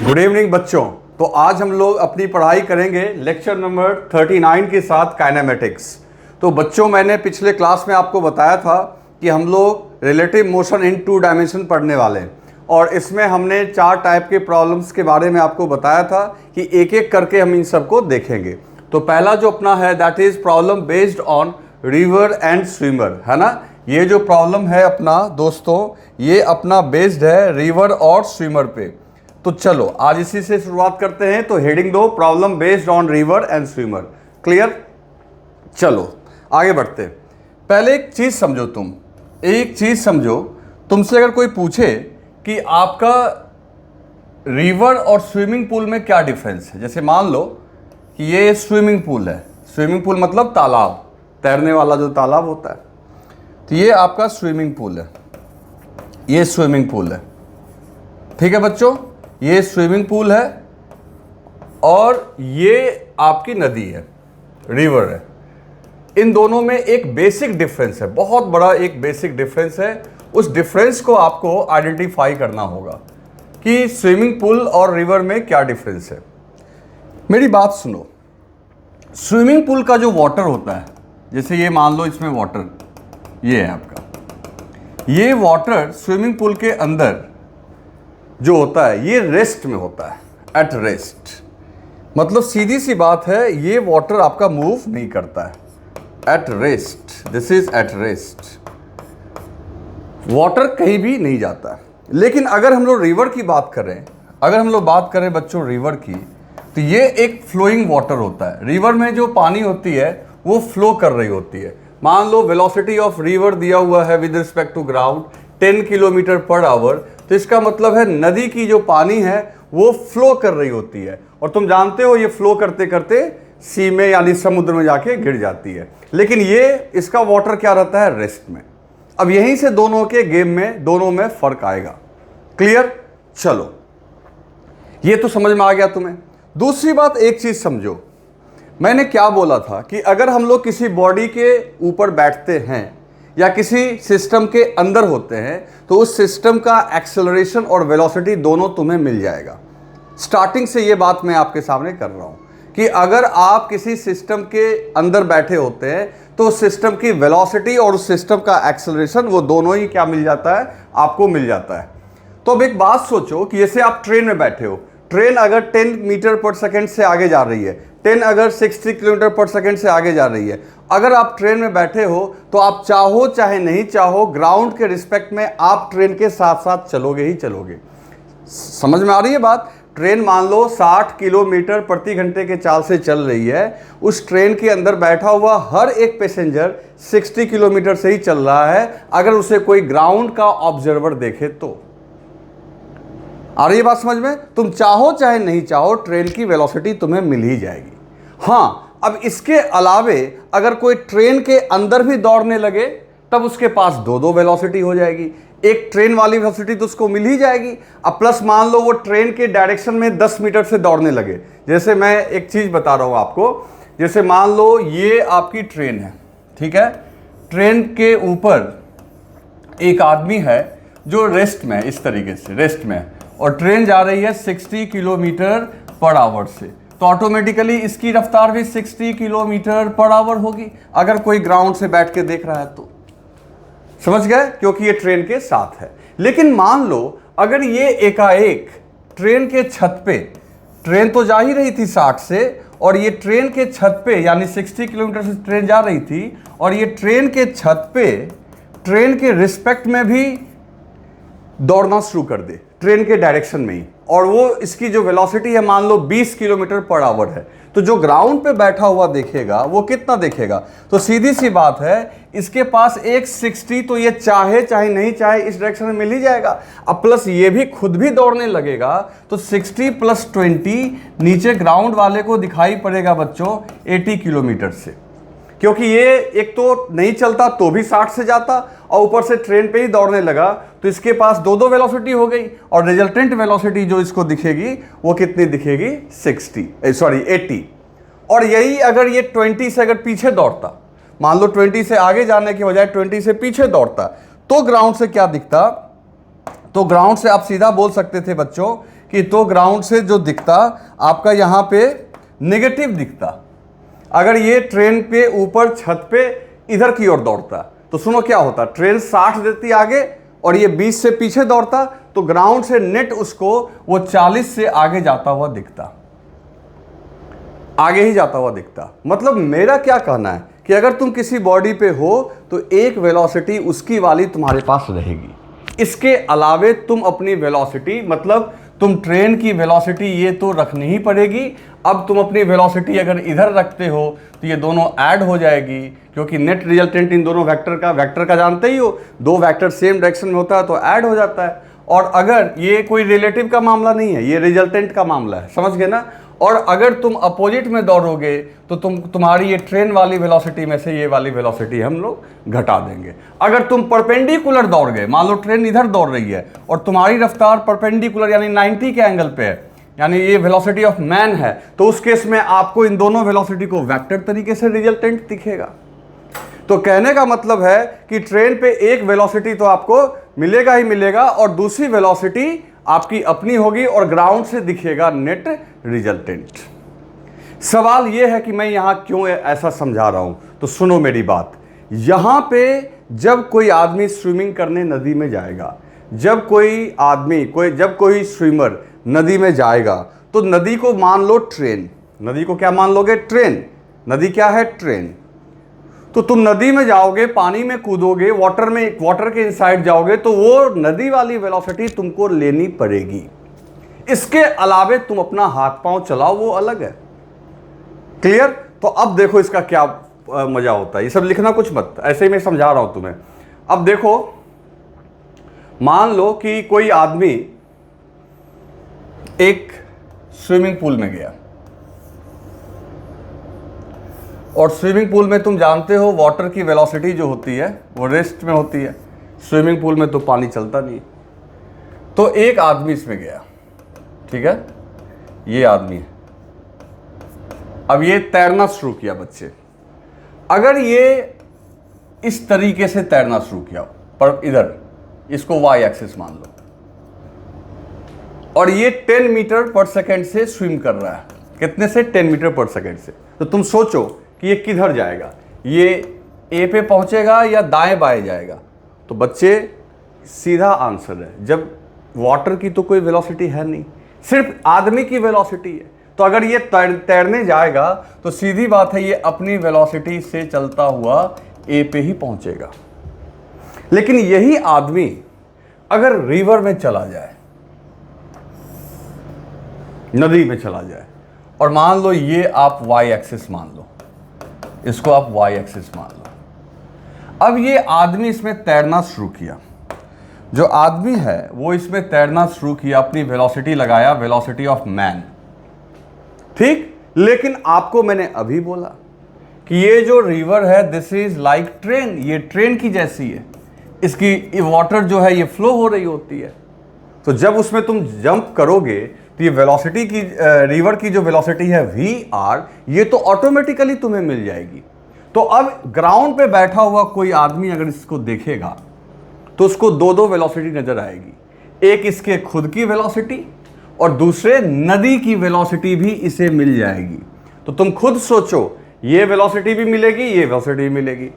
Good evening बच्चों। तो आज हम लोग अपनी पढ़ाई करेंगे लेक्चर नंबर 39 के साथ काइनेमेटिक्स। तो बच्चों, मैंने पिछले क्लास में आपको बताया था कि हम लोग रिलेटिव मोशन इन 2 डायमेंशन पढ़ने वाले हैं और इसमें हमने 4 टाइप के प्रॉब्लम्स के बारे में आपको बताया था कि एक एक करके हम इन सबको देखेंगे। तो पहला जो अपना है that is problem based on river and swimmer, है ना। ये जो प्रॉब्लम है अपना दोस्तों, ये अपना बेस्ड है रिवर और स्विमर पे। तो चलो आज इसी से शुरुआत करते हैं। तो हेडिंग दो, problem based on river and swimmer. Clear? चलो आगे बढ़ते। पहले एक चीज समझो, एक चीज समझो, तुमसे अगर कोई पूछे कि आपका रिवर और स्विमिंग पूल में क्या डिफरेंस है। जैसे मान लो कि ये स्विमिंग पूल है, स्विमिंग पूल मतलब तालाब, तैरने वाला जो तालाब होता है। तो ये आपका स्विमिंग पूल है, ये स्विमिंग पूल है, ठीक है बच्चों। ये स्विमिंग पूल है और ये आपकी नदी है, रिवर है। इन दोनों में एक बेसिक डिफरेंस है, बहुत बड़ा एक बेसिक डिफरेंस है। उस डिफरेंस को आपको आइडेंटिफाई करना होगा कि स्विमिंग पूल और रिवर में क्या डिफरेंस है। मेरी बात सुनो, स्विमिंग पूल का जो वाटर होता है, जैसे ये मान लो इसमें वाटर ये है आपका, ये वाटर स्विमिंग पूल के अंदर जो होता है ये रेस्ट में होता है, एट रेस्ट। मतलब सीधी सी बात है, ये वाटर आपका मूव नहीं करता है, at rest, this is at rest. Water कहीं भी नहीं जाता है। लेकिन अगर हम लोग रिवर की बात करें, अगर हम लोग बात करें बच्चों रिवर की, तो ये एक फ्लोइंग वाटर होता है। रिवर में जो पानी होती है वो फ्लो कर रही होती है। मान लो वेलोसिटी ऑफ रिवर दिया हुआ है with respect to ground 10 kilometre per hour, तो इसका मतलब है नदी की जो पानी है वो फ्लो कर रही होती है। और तुम जानते हो ये फ्लो करते करते सी में यानी समुद्र में जाके गिर जाती है। लेकिन ये इसका वाटर क्या रहता है, रेस्ट में। अब यहीं से दोनों के गेम में, दोनों में फर्क आएगा। क्लियर? चलो ये तो समझ में आ गया तुम्हें। दूसरी बात, एक चीज समझो, मैंने क्या बोला था कि अगर हम लोग किसी बॉडी के ऊपर बैठते हैं या किसी सिस्टम के अंदर होते हैं तो उस सिस्टम का एक्सेलरेशन और वेलोसिटी दोनों तुम्हें मिल जाएगा। स्टार्टिंग से ये बात मैं आपके सामने कर रहा हूं कि अगर आप किसी सिस्टम के अंदर बैठे होते हैं तो उस सिस्टम की वेलोसिटी और उस सिस्टम का एक्सेलरेशन वो दोनों ही क्या मिल जाता है, आपको मिल जाता है। तो अब एक बात सोचो कि जैसे आप ट्रेन में बैठे हो, ट्रेन अगर 10 मीटर पर सेकेंड से आगे जा रही है, ट्रेन अगर 60 किलोमीटर पर सेकेंड से आगे जा रही है, अगर आप ट्रेन में बैठे हो तो आप चाहो चाहे नहीं चाहो ग्राउंड के रिस्पेक्ट में आप ट्रेन के साथ साथ चलोगे ही चलोगे। समझ में आ रही है बात? ट्रेन मान लो 60 किलोमीटर प्रति घंटे के चाल से चल रही है, उस ट्रेन के अंदर बैठा हुआ हर एक पैसेंजर 60 किलोमीटर से ही चल रहा है। अगर उसे कोई ग्राउंड का ऑब्जर्वर देखे तो आ रही है बात समझ में? तुम चाहो चाहे नहीं चाहो ट्रेन की वेलोसिटी तुम्हें मिल ही जाएगी। हाँ, अब इसके अलावे अगर कोई ट्रेन के अंदर भी दौड़ने लगे तब उसके पास दो वेलोसिटी हो जाएगी। एक ट्रेन वाली वेलोसिटी तो उसको मिल ही जाएगी। अब प्लस मान लो वो ट्रेन के डायरेक्शन में 10 मीटर से दौड़ने लगे। जैसे मैं एक चीज बता रहा हूं आपको, जैसे मान लो ये आपकी ट्रेन है, ठीक है। ट्रेन के ऊपर एक आदमी है जो रेस्ट में है, इस तरीके से रेस्ट में है, और ट्रेन जा रही है 60 किलोमीटर पर आवर से, तो ऑटोमेटिकली इसकी रफ्तार भी 60 किलोमीटर पर आवर होगी अगर कोई ग्राउंड से बैठ के देख रहा है तो। समझ गए? क्योंकि ये ट्रेन के साथ है। लेकिन मान लो अगर ये एकाएक ट्रेन के छत पे, ट्रेन तो जा ही रही थी 60 से, और ये ट्रेन के छत पे यानी 60 किलोमीटर से ट्रेन जा रही थी, और ये ट्रेन के छत पे ट्रेन के रिस्पेक्ट में भी दौड़ना शुरू कर दे, ट्रेन के डायरेक्शन में ही, और वो इसकी जो वेलोसिटी है मान लो 20 किलोमीटर पर आवर है, तो जो ग्राउंड पे बैठा हुआ देखेगा वो कितना देखेगा? तो सीधी सी बात है, इसके पास एक 60 तो ये चाहे चाहे नहीं चाहे इस डायरेक्शन में मिल ही जाएगा। अब प्लस ये भी खुद भी दौड़ने लगेगा तो 60 + 20 नीचे ग्राउंड वाले को दिखाई पड़ेगा बच्चों 80 किलोमीटर से, क्योंकि ये एक तो नहीं चलता तो भी 60 से जाता और ऊपर से ट्रेन पे ही दौड़ने लगा, तो इसके पास दो वेलोसिटी हो गई और रिजल्टेंट वेलोसिटी जो इसको दिखेगी वो कितनी दिखेगी? 80। और यही अगर ये 20 से अगर पीछे दौड़ता, मान लो 20 से आगे जाने के बजाय 20 से पीछे दौड़ता, तो ग्राउंड से क्या दिखता? तो ग्राउंड से आप सीधा बोल सकते थे बच्चों कि तो ग्राउंड से जो दिखता आपका यहाँ पे नेगेटिव दिखता। अगर ये ट्रेन पे ऊपर छत पे इधर की ओर दौड़ता तो सुनो क्या होता, ट्रेन 60 देती आगे और ये 20 से पीछे दौड़ता, तो ग्राउंड से नेट उसको वो 40 से आगे जाता हुआ दिखता, आगे ही जाता हुआ दिखता। मतलब मेरा क्या कहना है कि अगर तुम किसी बॉडी पे हो तो एक वेलोसिटी उसकी वाली तुम्हारे पास रहेगी। इसके अलावे तुम अपनी वेलोसिटी, मतलब तुम ट्रेन की वेलोसिटी ये तो रखनी ही पड़ेगी। अब तुम अपनी वेलोसिटी अगर इधर रखते हो तो ये दोनों ऐड हो जाएगी, क्योंकि नेट रिजल्टेंट इन दोनों वेक्टर का जानते ही हो, दो वेक्टर सेम डायरेक्शन में होता है तो ऐड हो जाता है। और अगर ये कोई रिलेटिव का मामला नहीं है, ये रिजल्टेंट का मामला है, समझ गए ना। और अगर तुम अपोजिट में दौड़ोगे तो तुम्हारी ये ट्रेन वाली वेलोसिटी में से ये वाली वेलोसिटी हम लोग घटा देंगे। अगर तुम परपेंडिकुलर दौड़ गए, मान लो ट्रेन इधर दौड़ रही है और तुम्हारी रफ्तार परपेंडिकुलर यानी 90 के एंगल पे है, यानी ये वेलोसिटी ऑफ मैन है, तो उस केस में आपको इन दोनों वेलोसिटी को वेक्टर तरीके से रिजल्टेंट दिखेगा। तो कहने का मतलब है कि ट्रेन पे एक वेलोसिटी तो आपको मिलेगा ही मिलेगा और दूसरी वेलोसिटी आपकी अपनी होगी और ग्राउंड से दिखेगा नेट रिजल्टेंट। सवाल यह है कि मैं यहां क्यों ऐसा समझा रहा हूं, तो सुनो मेरी बात। यहां पे जब कोई आदमी स्विमिंग करने नदी में जाएगा, जब कोई स्विमर नदी में जाएगा, तो नदी को मान लो ट्रेन, नदी को क्या मान लोगे, ट्रेन। नदी क्या है, ट्रेन। तो तुम नदी में जाओगे, पानी में कूदोगे, वाटर के इनसाइड जाओगे, तो वो नदी वाली वेलोसिटी तुमको लेनी पड़ेगी। इसके अलावे तुम अपना हाथ पांव चलाओ, वो अलग है। क्लियर। तो अब देखो इसका क्या मजा होता है, ये सब लिखना कुछ मत, ऐसे ही मैं समझा रहा हूं तुम्हें। अब देखो, मान लो कि कोई आदमी एक स्विमिंग पूल में गया, और स्विमिंग पूल में तुम जानते हो वाटर की वेलोसिटी जो होती है वो रेस्ट में होती है, स्विमिंग पूल में तो पानी चलता नहीं। तो एक आदमी इसमें गया, ठीक है, ये आदमी है, अब ये तैरना शुरू किया। बच्चे, अगर ये इस तरीके से तैरना शुरू किया, पर इधर इसको वाई एक्सिस मान लो, और ये 10 मीटर पर सेकेंड से स्विम कर रहा है, कितने से, 10 मीटर पर सेकेंड से। तो तुम सोचो कि ये किधर जाएगा, ये ए पे पहुंचेगा या दाएं बाएं जाएगा। तो बच्चे सीधा आंसर है, जब वाटर की तो कोई वेलोसिटी है नहीं, सिर्फ आदमी की वेलोसिटी है, तो अगर ये तैरने जाएगा तो सीधी बात है ये अपनी वेलोसिटी से चलता हुआ ए पे ही पहुंचेगा। लेकिन यही आदमी अगर रिवर में चला जाए, नदी में चला जाए, और मान लो ये आप वाई एक्सिस मान लो, इसको आप वाई एक्सिस मान लो। अब ये आदमी इसमें तैरना शुरू किया, जो आदमी है वो इसमें तैरना शुरू किया, अपनी वेलोसिटी लगाया, वेलोसिटी ऑफ मैन, ठीक। लेकिन आपको मैंने अभी बोला कि ये जो रिवर है दिस इज लाइक ट्रेन, ये ट्रेन की जैसी है, इसकी वाटर जो है ये फ्लो हो रही होती है। तो जब उसमें तुम जंप करोगे तो ये वेलोसिटी की, रिवर की जो वेलोसिटी है VR, ये तो ऑटोमेटिकली तुम्हें मिल जाएगी। तो अब ग्राउंड पे बैठा हुआ कोई आदमी अगर इसको देखेगा तो उसको दो वेलोसिटी नजर आएगी, एक इसके खुद की वेलोसिटी और दूसरे नदी की वेलोसिटी भी इसे मिल जाएगी। तो तुम खुद सोचो, ये वेलोसिटी भी मिलेगी, ये वेलोसिटी भी मिलेगी,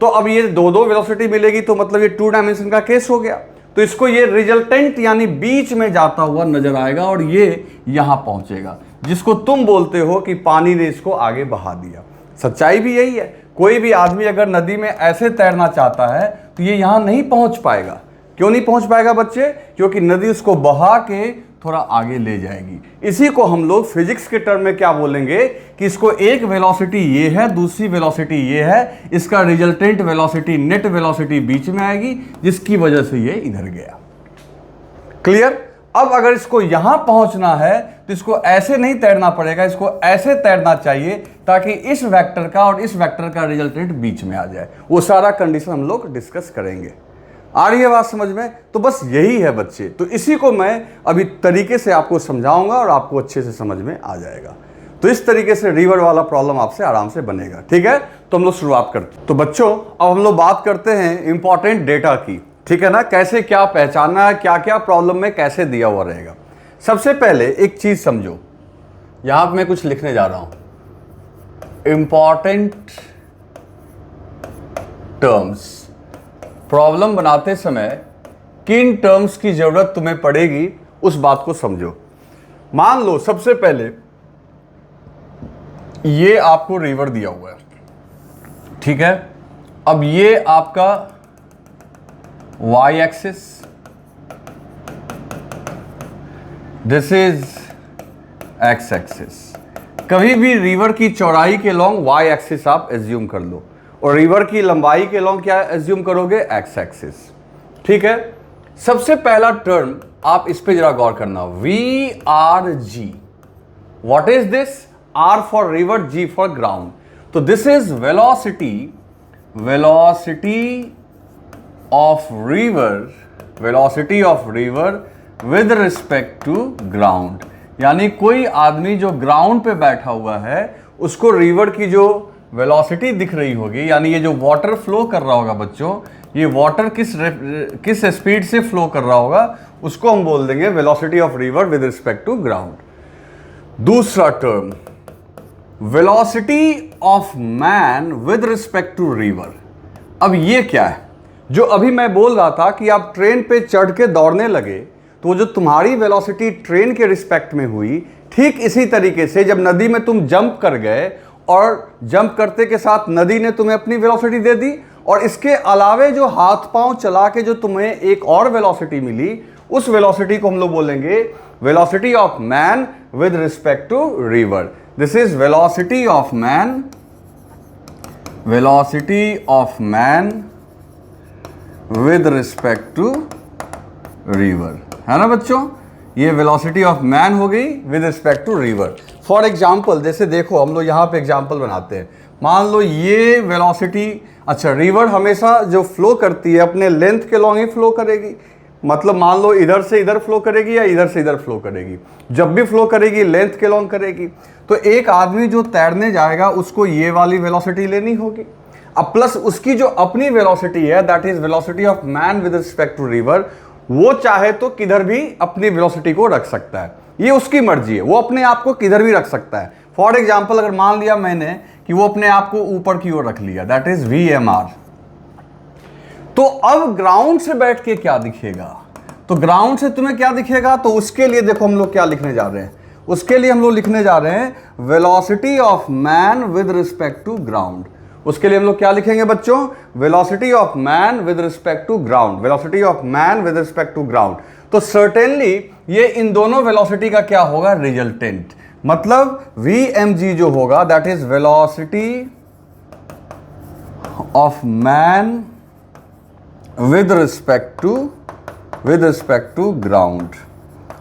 तो अब ये दो वेलोसिटी मिलेगी, तो मतलब ये 2 डायमेंशन का केस हो गया। तो इसको ये रिजल्टेंट यानी बीच में जाता हुआ नजर आएगा और ये यहां पहुंचेगा, जिसको तुम बोलते हो कि पानी ने इसको आगे बहा दिया। सच्चाई भी यही है, कोई भी आदमी अगर नदी में ऐसे तैरना चाहता है तो ये यहां नहीं पहुंच पाएगा। क्यों नहीं पहुंच पाएगा बच्चे? क्योंकि नदी उसको बहा के थोड़ा आगे ले जाएगी। इसी को हम लोग फिजिक्स के टर्म में क्या बोलेंगे कि इसको एक वेलोसिटी ये है, दूसरी वेलोसिटी ये है, इसका रिजल्टेंट वेलोसिटी, नेट वेलोसिटी बीच में आएगी, जिसकी वजह से ये इधर गया। क्लियर? अब अगर इसको यहां पहुंचना है तो इसको ऐसे नहीं तैरना पड़ेगा, इसको ऐसे तैरना चाहिए ताकि इस वेक्टर का और इस वेक्टर का रिजल्टेंट बीच में आ जाए। वो सारा कंडीशन हम लोग डिस्कस करेंगे। आ रही है बात समझ में? तो बस यही है बच्चे। तो इसी को मैं अभी तरीके से आपको समझाऊंगा और आपको अच्छे से समझ में आ जाएगा। तो इस तरीके से रिवर वाला प्रॉब्लम आपसे आराम से बनेगा। ठीक है, तो हम लोग शुरुआत करते हैं। तो बच्चों अब हम लोग बात करते हैं इंपॉर्टेंट डेटा की। ठीक है ना, कैसे क्या पहचानना है, क्या क्या प्रॉब्लम में कैसे दिया हुआ रहेगा। सबसे पहले एक चीज समझो, यहां पे मैं कुछ लिखने जा रहा हूं, इंपॉर्टेंट टर्म्स। प्रॉब्लम बनाते समय किन टर्म्स की जरूरत तुम्हें पड़ेगी उस बात को समझो। मान लो सबसे पहले ये आपको रिवर दिया हुआ है, ठीक है। अब ये आपका y axis, this is x axis. कभी भी रिवर की चौड़ाई के लॉन्ग y एक्सिस आप एज्यूम कर लो और रिवर की लंबाई के लॉन्ग क्या एज्यूम करोगे, x एक्सिस, ठीक है। सबसे पहला टर्म आप इस पे जरा गौर करना, VRG। What is this? R for river, G for ground. तो this is velocity of river with respect to ground. यानी कोई आदमी जो ग्राउंड पे बैठा हुआ है उसको रिवर की जो वेलोसिटी दिख रही होगी, यानी ये जो वाटर फ्लो कर रहा होगा बच्चों, ये वाटर किस स्पीड से फ्लो कर रहा होगा उसको हम बोल देंगे velocity of river with respect to ground. दूसरा term, velocity of man with respect to river. अब ये क्या है? जो अभी मैं बोल रहा था कि आप ट्रेन पे चढ़ के दौड़ने लगे तो जो तुम्हारी वेलोसिटी ट्रेन के रिस्पेक्ट में हुई, ठीक इसी तरीके से जब नदी में तुम जंप कर गए और जंप करते के साथ नदी ने तुम्हें अपनी वेलोसिटी दे दी, और इसके अलावे जो हाथ पांव चला के जो तुम्हें एक और वेलोसिटी मिली, उस वेलोसिटी को हम लोग बोलेंगे velocity of man with respect to river. This is velocity of man with respect to river, है ना बच्चों। ये वेलोसिटी ऑफ मैन हो गई with respect to river. For example, जैसे देखो हम लोग यहाँ पे एग्जाम्पल बनाते हैं। मान लो ये वेलोसिटी, अच्छा रिवर हमेशा जो फ्लो करती है अपने लेंथ के लॉन्ग ही फ्लो करेगी, मतलब मान लो इधर से इधर फ्लो करेगी या इधर से इधर फ्लो करेगी, जब भी फ्लो करेगी लेंथ के लॉन्ग करेगी। तो एक आदमी जो तैरने जाएगा उसको ये वाली वेलोसिटी लेनी होगी, अब प्लस उसकी जो अपनी वेलोसिटी है that is velocity of man with respect to river, वो चाहे तो किधर भी अपनी वेलोसिटी को रख सकता है, ये उसकी मर्जी है, वो अपने आप को किधर भी रख सकता है। फॉर एग्जाम्पल, अगर मान लिया मैंने कि वो अपने आप को ऊपर की ओर रख लिया, दैट इज VMR। तो अब ग्राउंड से बैठ के क्या दिखेगा? तो ग्राउंड से तुम्हें क्या दिखेगा? तो उसके लिए देखो हम लोग क्या लिखने जा रहे हैं, उसके लिए हम लोग लिखने जा रहे हैं velocity of man with respect to ground. उसके लिए हम लोग क्या लिखेंगे बच्चों? Velocity of man with respect to ground, velocity of man with respect to ground. तो सर्टेनली ये इन दोनों वेलोसिटी का क्या होगा? रिजल्टेंट। मतलब VMG जो होगा that is velocity of man with respect to ground.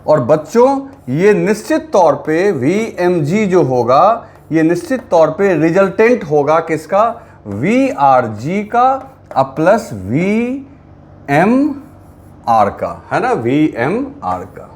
और बच्चों ये निश्चित तौर पे VMG जो होगा ये निश्चित तौर पे रिजल्टेंट होगा किसका? VRG का प्लस VMR का, है ना, VMR का।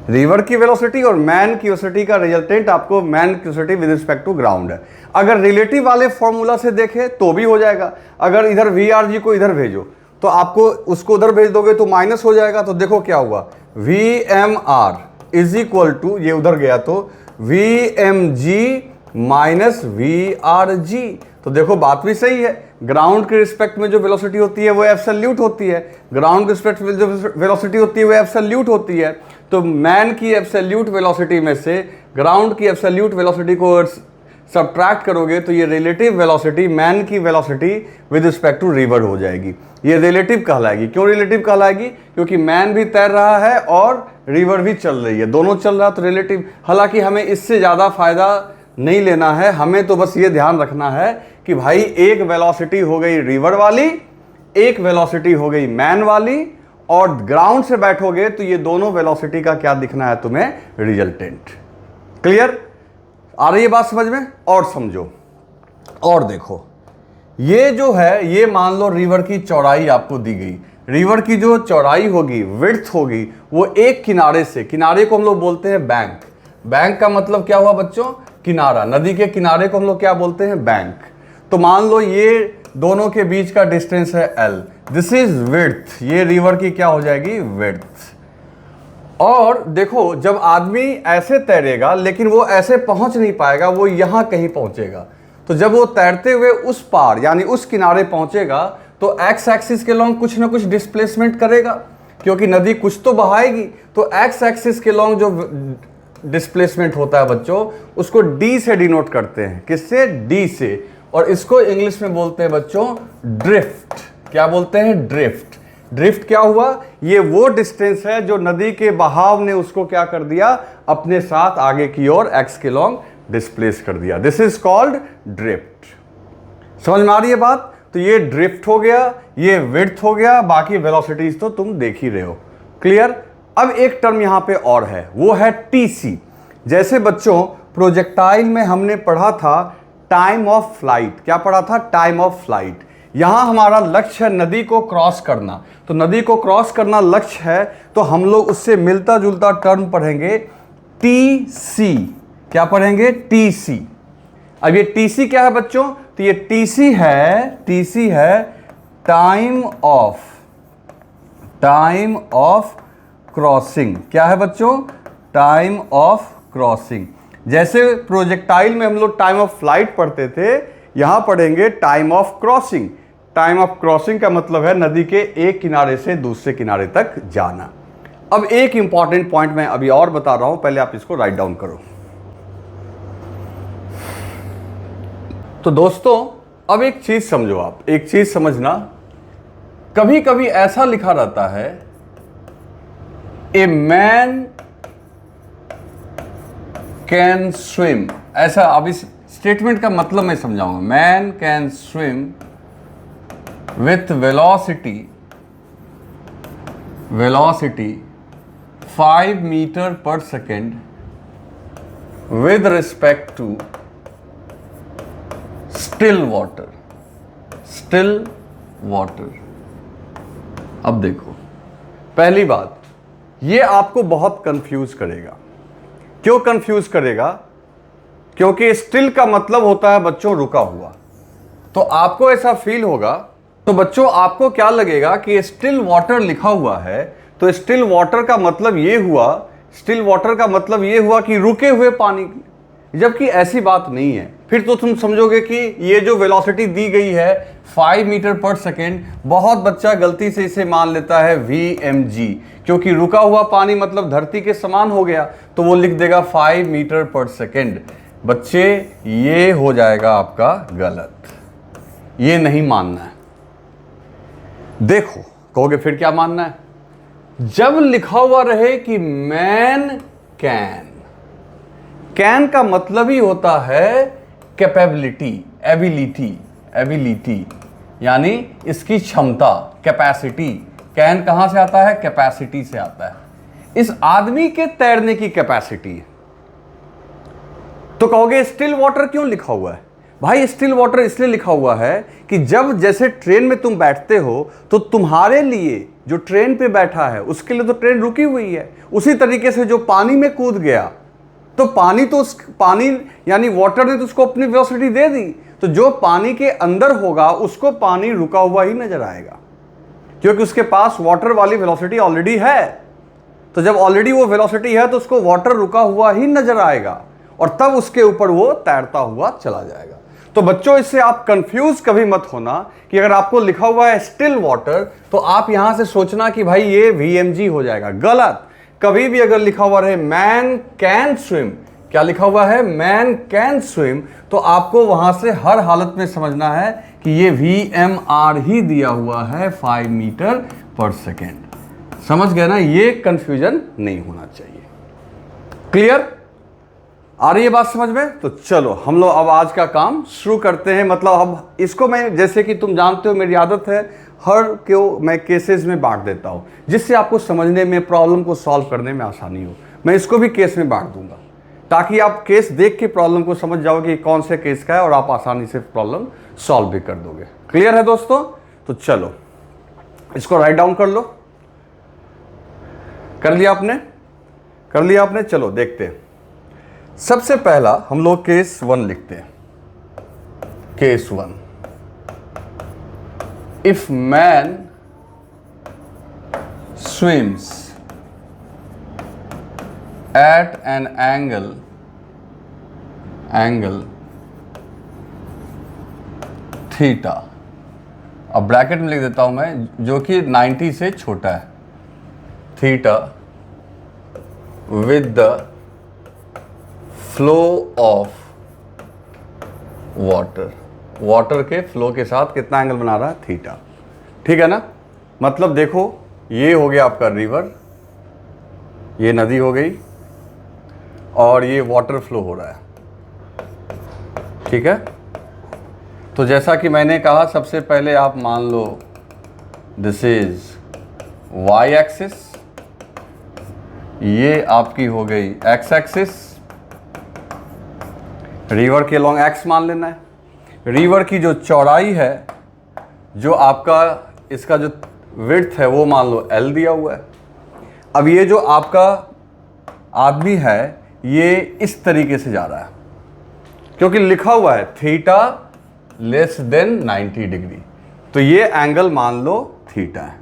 रिवर की वेलोसिटी और मैन की वेलोसिटी का रिजल्टेंट आपको मैन की velocity with respect to ground है। अगर रिलेटिव वाले फॉर्मूला से देखें तो भी हो जाएगा। अगर इधर VRG को इधर भेजो तो आपको उसको उधर भेज दोगे तो माइनस हो जाएगा। तो देखो क्या हुआ, VMR इज इक्वल टू, ये उधर गया तो VMG माइनस VRG। तो देखो बात भी सही है, ग्राउंड के रिस्पेक्ट में जो वेलोसिटी होती है वो एब्सोल्यूट होती है, ग्राउंड के रिस्पेक्ट में जो वेलोसिटी होती है वो एब्सोल्यूट होती है। तो मैन की एब्सोल्यूट वेलोसिटी में से ग्राउंड की एब्सोल्यूट वेलोसिटी को सब्ट्रैक्ट करोगे तो ये रिलेटिव वेलोसिटी मैन की velocity with respect to river हो जाएगी। ये रिलेटिव कहलाएगी। क्यों रिलेटिव कहलाएगी? क्योंकि मैन भी तैर रहा है और रिवर भी चल रही है, दोनों चल रहा है तो रिलेटिव। हालांकि हमें इससे ज़्यादा फायदा नहीं लेना है, हमें तो बस ये ध्यान रखना है कि भाई एक वेलोसिटी हो गई रिवर वाली, एक वेलोसिटी हो गई मैन वाली, और ग्राउंड से बैठोगे तो ये दोनों वेलोसिटी का क्या दिखना है तुम्हें? रिजल्टेंट। क्लियर? आ रही है बात समझ में? और समझो और देखो, ये जो है ये मान लो रिवर की चौड़ाई आपको दी गई। रिवर की जो चौड़ाई होगी, विड्थ होगी, वो एक किनारे से, किनारे को हम लोग बोलते हैं बैंक। बैंक का मतलब क्या हुआ बच्चों? किनारा। नदी के किनारे को हम लोग क्या बोलते हैं? बैंक। तो मान लो ये दोनों के बीच का डिस्टेंस है L, दिस इज विड्थ। ये रिवर की क्या हो जाएगी? विड्थ। और देखो जब आदमी ऐसे तैरेगा लेकिन वो ऐसे पहुंच नहीं पाएगा, वो यहां कहीं पहुंचेगा। तो जब वो तैरते हुए उस पार यानी उस किनारे पहुंचेगा तो एक्स एक्सिस के लॉन्ग कुछ ना कुछ डिस्प्लेसमेंट करेगा, क्योंकि नदी कुछ तो बहाएगी। तो एक्स एक्सिस के लॉन्ग जो डिस्प्लेसमेंट होता है बच्चों, उसको डी से डिनोट करते हैं। किससे? डी से। और इसको इंग्लिश में बोलते हैं बच्चों ड्रिफ्ट। क्या बोलते हैं? ड्रिफ्ट। ड्रिफ्ट क्या हुआ? ये वो डिस्टेंस है जो नदी के बहाव ने उसको क्या कर दिया, अपने साथ आगे की ओर एक्स के लॉन्ग डिस्प्लेस कर दिया। This is called drift. समझ में आ रही है बात? तो ये ड्रिफ्ट हो गया, ये विड्थ हो गया, बाकी वेलोसिटीज तो तुम देख ही रहे हो। क्लियर? अब एक टर्म यहां पे और है, वो है टीसी। जैसे बच्चों प्रोजेक्टाइल में हमने पढ़ा था टाइम ऑफ फ्लाइट। क्या पढ़ा था? Time of flight. यहां हमारा लक्ष्य है नदी को क्रॉस करना। तो नदी को क्रॉस करना लक्ष्य है, तो हम लोग उससे मिलता जुलता टर्म पढ़ेंगे टीसी। क्या पढ़ेंगे? टीसी। अब ये टीसी क्या है बच्चों? तो ये टीसी है टाइम ऑफ क्रॉसिंग। क्या है बच्चों? Time of crossing. जैसे प्रोजेक्टाइल में हम लोग टाइम ऑफ फ्लाइट पढ़ते थे, यहां पढ़ेंगे time of crossing. Time of crossing का मतलब है नदी के एक किनारे से दूसरे किनारे तक जाना। अब एक इंपॉर्टेंट पॉइंट मैं अभी और बता रहा हूं, पहले आप इसको राइट डाउन करो। तो दोस्तों अब एक चीज समझो, आप एक चीज समझना, कभी कभी ऐसा लिखा रहता है ए मैन कैन स्विम। ऐसा, अब इस स्टेटमेंट का मतलब मैं समझाऊंगा। Man can swim with velocity 5 metre per second with respect to still water. अब देखो, पहली बात, ये आपको बहुत कंफ्यूज करेगा। क्यों कंफ्यूज करेगा? क्योंकि स्टिल का मतलब होता है बच्चों रुका हुआ। तो आपको ऐसा फील होगा, तो बच्चों आपको क्या लगेगा कि स्टिल वाटर लिखा हुआ है, तो स्टिल वाटर का मतलब ये हुआ कि रुके हुए पानी, जबकि ऐसी बात नहीं है। फिर तो तुम समझोगे कि ये जो वेलोसिटी दी गई है 5 मीटर पर सेकेंड, बहुत बच्चा गलती से इसे मान लेता है VMG, क्योंकि रुका हुआ पानी मतलब धरती के समान हो गया, तो वो लिख देगा 5 मीटर पर सेकेंड। बच्चे ये हो जाएगा आपका गलत, ये नहीं मानना है। देखो, कहोगे फिर क्या मानना है? जब लिखा हुआ रहे कि मैन कैन का मतलब ही होता है कैपेबिलिटी, एबिलिटी, यानी इसकी क्षमता, कैपेसिटी। कैन कहां से आता है? कैपेसिटी से आता है। इस आदमी के तैरने की कैपेसिटी। तो कहोगे स्टिल वाटर क्यों लिखा हुआ है? भाई स्टिल वाटर इसलिए लिखा हुआ है कि जब जैसे ट्रेन में तुम बैठते हो, तो तुम्हारे लिए जो ट्रेन पे बैठा है उसके लिए तो ट्रेन रुकी हुई है। उसी तरीके से जो पानी में कूद गया, तो पानी यानी वाटर ने तो उसको अपनी वेलोसिटी दे दी, तो जो पानी के अंदर होगा उसको पानी रुका हुआ ही नजर आएगा, क्योंकि उसके पास वाटर वाली वेलोसिटी ऑलरेडी है। तो जब ऑलरेडी वो वेलोसिटी है तो उसको वाटर रुका हुआ ही नजर आएगा, और तब उसके ऊपर वो तैरता हुआ चला जाएगा। तो बच्चों इससे आप कंफ्यूज कभी मत होना कि अगर आपको लिखा हुआ है स्टिल वाटर, तो आप यहां से सोचना कि भाई ये VMG हो जाएगा। गलत। कभी भी अगर लिखा हुआ रहे मैन कैन स्विम, क्या लिखा हुआ है? मैन कैन स्विम, तो आपको वहां से हर हालत में समझना है कि ये VMR ही दिया हुआ है 5 मीटर पर सेकेंड। समझ गए ना? ये कंफ्यूजन नहीं होना चाहिए। क्लियर? आ रही है बात समझ में? तो चलो हम लोग अब आज का काम शुरू करते हैं। मतलब अब इसको मैं, जैसे कि तुम जानते हो मेरी आदत है, हर को मैं केसेस में बांट देता हूं, जिससे आपको समझने में, प्रॉब्लम को सॉल्व करने में आसानी हो। मैं इसको भी केस में बांट दूंगा, ताकि आप केस देख के प्रॉब्लम को समझ जाओ कि कौन से केस का है, और आप आसानी से प्रॉब्लम सॉल्व भी कर दोगे। क्लियर है दोस्तों? तो चलो इसको राइट डाउन कर लो। कर लिया आपने? चलो देखते हैं। सबसे पहला हम लोग केस 1 लिखते हैं। Case 1, if man swims at an angle theta, अब ब्रैकेट में लिख देता हूं मैं, जो कि 90 से छोटा है, theta with the flow of water के फ्लो के साथ कितना एंगल बना रहा है, थीटा। ठीक है ना। मतलब देखो ये हो गया आपका रिवर, ये नदी हो गई, और ये वाटर फ्लो हो रहा है। ठीक है। तो जैसा कि मैंने कहा, सबसे पहले आप मान लो दिस इज वाई एक्सिस, ये आपकी हो गई एक्स एक्सिस, रिवर के लॉन्ग एक्स मान लेना है। रिवर की जो चौड़ाई है, जो आपका इसका जो विड्थ है, वो मान लो एल दिया हुआ है। अब ये जो आपका आदमी है, ये इस तरीके से जा रहा है, क्योंकि लिखा हुआ है थीटा लेस देन 90 डिग्री, तो ये एंगल मान लो थीटा है।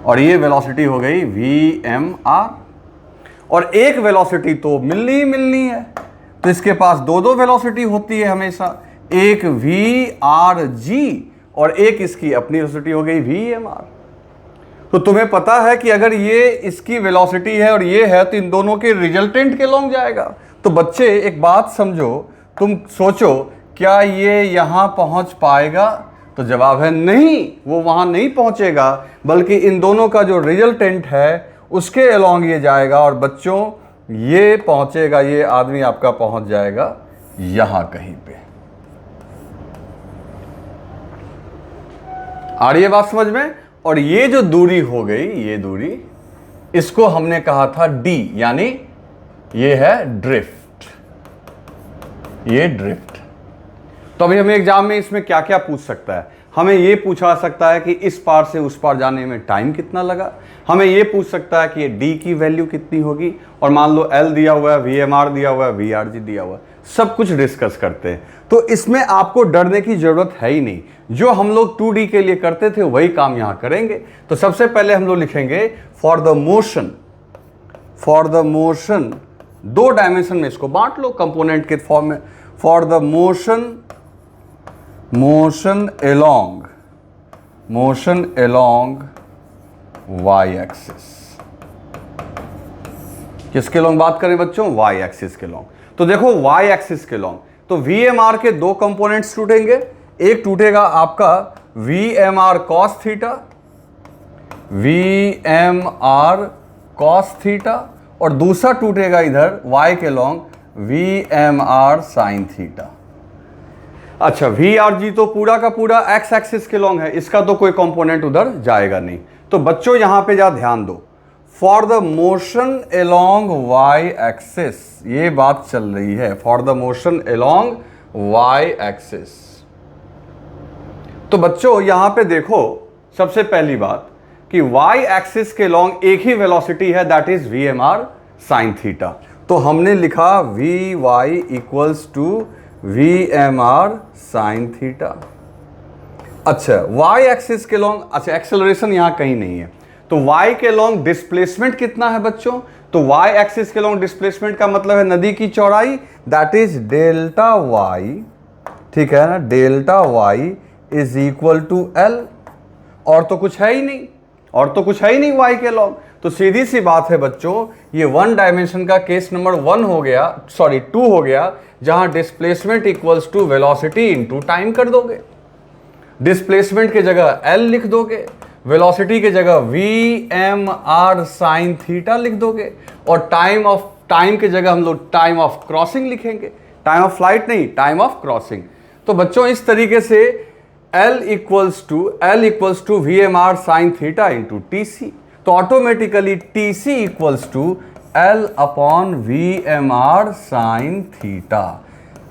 और ये वेलोसिटी हो गई VMR, और एक वेलोसिटी तो मिलनी है, तो इसके पास दो वेलोसिटी होती है हमेशा, एक VRG और एक इसकी अपनी वेलोसिटी हो गई VMR। तो तुम्हें पता है कि अगर ये इसकी वेलोसिटी है और ये है, तो इन दोनों के रिजल्टेंट के लॉन्ग जाएगा। तो बच्चे एक बात समझो, तुम सोचो क्या ये यहां पहुंच पाएगा, तो जवाब है नहीं, वो वहां नहीं पहुंचेगा, बल्कि इन दोनों का जो रिजल्टेंट है उसके अलोंग ये जाएगा। और बच्चों ये पहुंचेगा, ये आदमी आपका पहुंच जाएगा यहां कहीं पे। आ रही है बात समझ में। और ये जो दूरी हो गई, ये दूरी, इसको हमने कहा था D, यानी ये है ड्रिफ्ट, ये ड्रिफ्ट। तो अभी हमें एग्जाम में इसमें क्या क्या पूछ सकता है, हमें ये पूछा सकता है कि इस पार से उस पार जाने में टाइम कितना लगा, हमें ये पूछ सकता है कि ये D की वैल्यू कितनी होगी, और मान लो L दिया हुआ है, VMR दिया हुआ है, VRG दिया हुआ है, सब कुछ डिस्कस करते हैं। तो इसमें आपको डरने की जरूरत है ही नहीं, जो हम लोग 2D के लिए करते थे वही काम यहां करेंगे। तो सबसे पहले हम लोग लिखेंगे फॉर द मोशन, 2 डायमेंशन में इसको बांट लो कंपोनेंट के फॉर्म में, for the motion along y axis. किसके लॉन्ग बात करें बच्चों, y एक्सिस के लॉन्ग। तो देखो y एक्सिस के लॉन्ग, तो VMR के 2 कंपोनेंट्स टूटेंगे, एक टूटेगा आपका VMR cos थीटा, और दूसरा टूटेगा इधर y के लॉन्ग VMR sin थीटा। अच्छा, VRG तो पूरा का पूरा x एक्सिस के लॉन्ग है, इसका तो कोई कंपोनेंट उधर जाएगा नहीं। तो बच्चों यहां पे जा ध्यान दो, for the motion along y axis, ये बात चल रही है, for the motion along y axis. तो बच्चों यहां पे देखो, सबसे पहली बात कि y एक्सिस के लॉन्ग एक ही वेलोसिटी है, that is VMR sin theta. तो हमने लिखा Vy equals to VMR sin theta. अच्छा, y एक्सिस के लॉन्ग, अच्छा एक्सेलरेशन यहां कहीं नहीं है, तो y के लॉन्ग डिस्प्लेसमेंट कितना है बच्चों, तो y एक्सिस के लॉन्ग डिस्प्लेसमेंट का मतलब है नदी की चौड़ाई, दैट इज डेल्टा y। ठीक है ना, delta y is equal to L, और तो कुछ है ही नहीं, y के लॉन्ग। तो सीधी सी बात है बच्चों, ये 1 डायमेंशन का केस नंबर 1 हो गया, सॉरी 2 हो गया, जहां displacement equals to velocity into time कर दोगे। डिस्प्लेसमेंट के जगह L लिख दोगे, वेलोसिटी के जगह VMR sin थीटा लिख दोगे, और टाइम के जगह हम लोग टाइम ऑफ क्रॉसिंग लिखेंगे, टाइम ऑफ फ्लाइट नहीं, टाइम ऑफ क्रॉसिंग। तो बच्चों इस तरीके से L equals to VMR sin theta into TC, तो automatically TC equals to L upon VMR sin theta.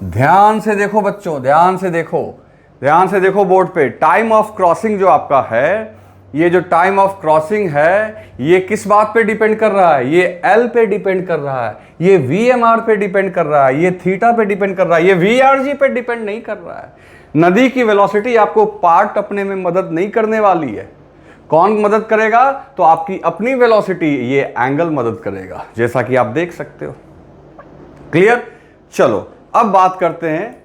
ध्यान से देखो बच्चों, ध्यान से देखो बोर्ड पे, टाइम ऑफ क्रॉसिंग जो आपका है, ये जो टाइम ऑफ क्रॉसिंग है, ये किस बात पे डिपेंड कर रहा है, ये L पे डिपेंड कर रहा है, ये VMR पे डिपेंड कर रहा है, ये थीटा पे डिपेंड कर रहा है, ये VRG पे डिपेंड नहीं कर रहा है। नदी की वेलोसिटी आपको पार्ट अपने में मदद नहीं करने वाली है, कौन मदद करेगा? तो आपकी अपनी वेलोसिटी, ये एंगल मदद करेगा, जैसा कि आप देख सकते हो। क्लियर? चलो अब बात करते हैं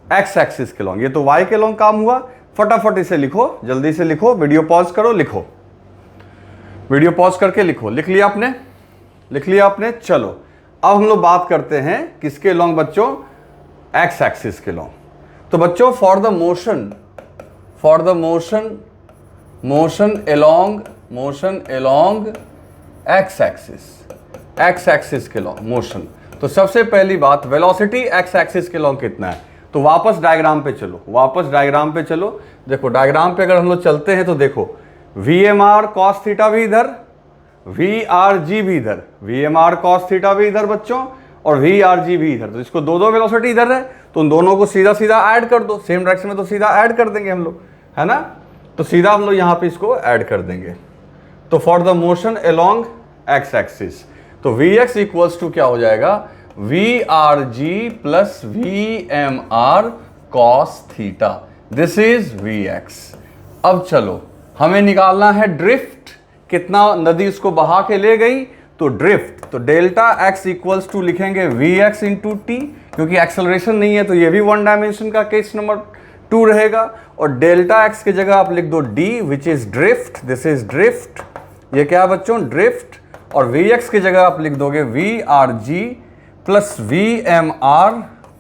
एक्स एक्सिस के लॉन्ग। ये तो वाई के लॉन्ग काम हुआ। फटाफट इसे लिखो, जल्दी से लिखो, वीडियो पॉज करो, लिखो, वीडियो पॉज करके लिखो। लिख लिया आपने? लिख लिया आपने? चलो अब हम लोग बात करते हैं किसके लॉन्ग बच्चों? एक्स एक्सिस के लॉन्ग। तो बच्चों for the motion along x axis के लॉन्ग मोशन। तो सबसे पहली बात, वेलोसिटी एक्स एक्सिस के लॉन्ग कितना है? तो वापस डायग्राम पे चलो, देखो डायग्राम पे अगर हम लोग चलते हैं तो देखो VMR cos थीटा भी इधर, VRG भी इधर, VMR cos थीटा भी इधर बच्चों, और VRG भी इधर। तो इसको दो वेलोसिटी इधर है, तो उन दोनों को सीधा सीधा ऐड कर दो, सेम डायरेक्शन में तो सीधा ऐड कर देंगे हम लोग, है ना? तो सीधा हम लोग यहाँ पे इसको ऐड कर देंगे। तो for the motion along x axis, तो Vx इक्वल्स टू क्या हो जाएगा? VRG plus VMR cos theta, this is Vx। अब चलो हमें निकालना है ड्रिफ्ट, कितना नदी उसको बहा के ले गई, तो ड्रिफ्ट। तो डेल्टा x इक्वल्स टू लिखेंगे Vx इंटू टी, क्योंकि एक्सेलरेशन नहीं है तो ये भी वन डायमेंशन का केस नंबर 2 रहेगा। और डेल्टा x की जगह आप लिख दो d, which is drift, this is drift. ये क्या है बच्चों? ड्रिफ्ट। और Vx की जगह आप लिख दोगे VRG plus VMR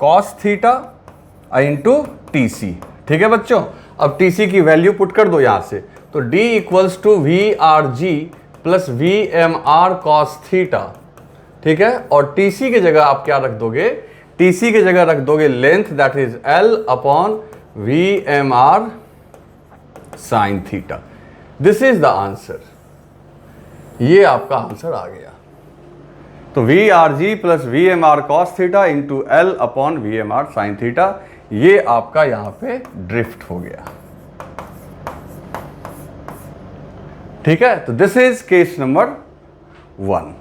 cos theta into TC। ठीक है बच्चों? अब TC की वैल्यू पुट कर दो यहां से, तो D equals to VRG plus VMR cos theta. ठीक है? और TC की जगह आप क्या रख दोगे? TC की जगह रख दोगे length, that is L upon VMR sin theta. This is the answer. ये आपका आंसर आ गया। तो VRG plus VMR cos theta into L upon VMR sin theta, ये आपका यहां पे ड्रिफ्ट हो गया। ठीक है? तो दिस इज केस नंबर 1,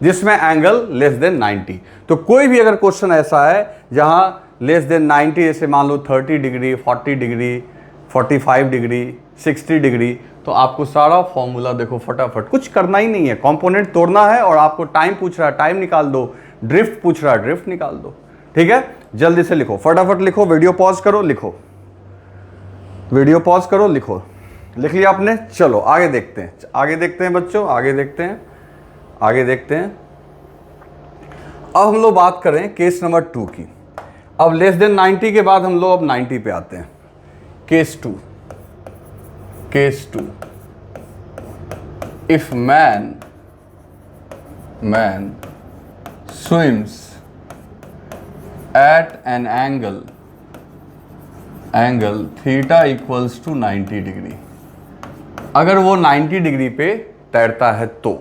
जिसमें एंगल लेस देन 90। तो कोई भी अगर क्वेश्चन ऐसा है जहां लेस देन 90, जैसे मान लो 30 डिग्री, 40 डिग्री, 45 डिग्री, 60 डिग्री, तो आपको सारा फॉर्मूला देखो फटाफट, कुछ करना ही नहीं है, कंपोनेंट तोड़ना है, और आपको टाइम पूछ रहा है टाइम निकाल दो, ड्रिफ्ट पूछ रहा है ड्रिफ्ट निकाल दो। ठीक है? जल्दी से लिखो, फटाफट लिखो, वीडियो पॉज करो, लिखो, वीडियो पॉज करो, लिखो। लिख लिया आपने? चलो आगे देखते हैं बच्चों, आगे देखते हैं। अब हम लोग बात करें केस नंबर 2 की। अब लेस देन 90 के बाद हम लोग अब 90 पे आते हैं। Case 2, if man swims at an angle theta equals to 90 degree, अगर वो 90 डिग्री पे तैरता है तो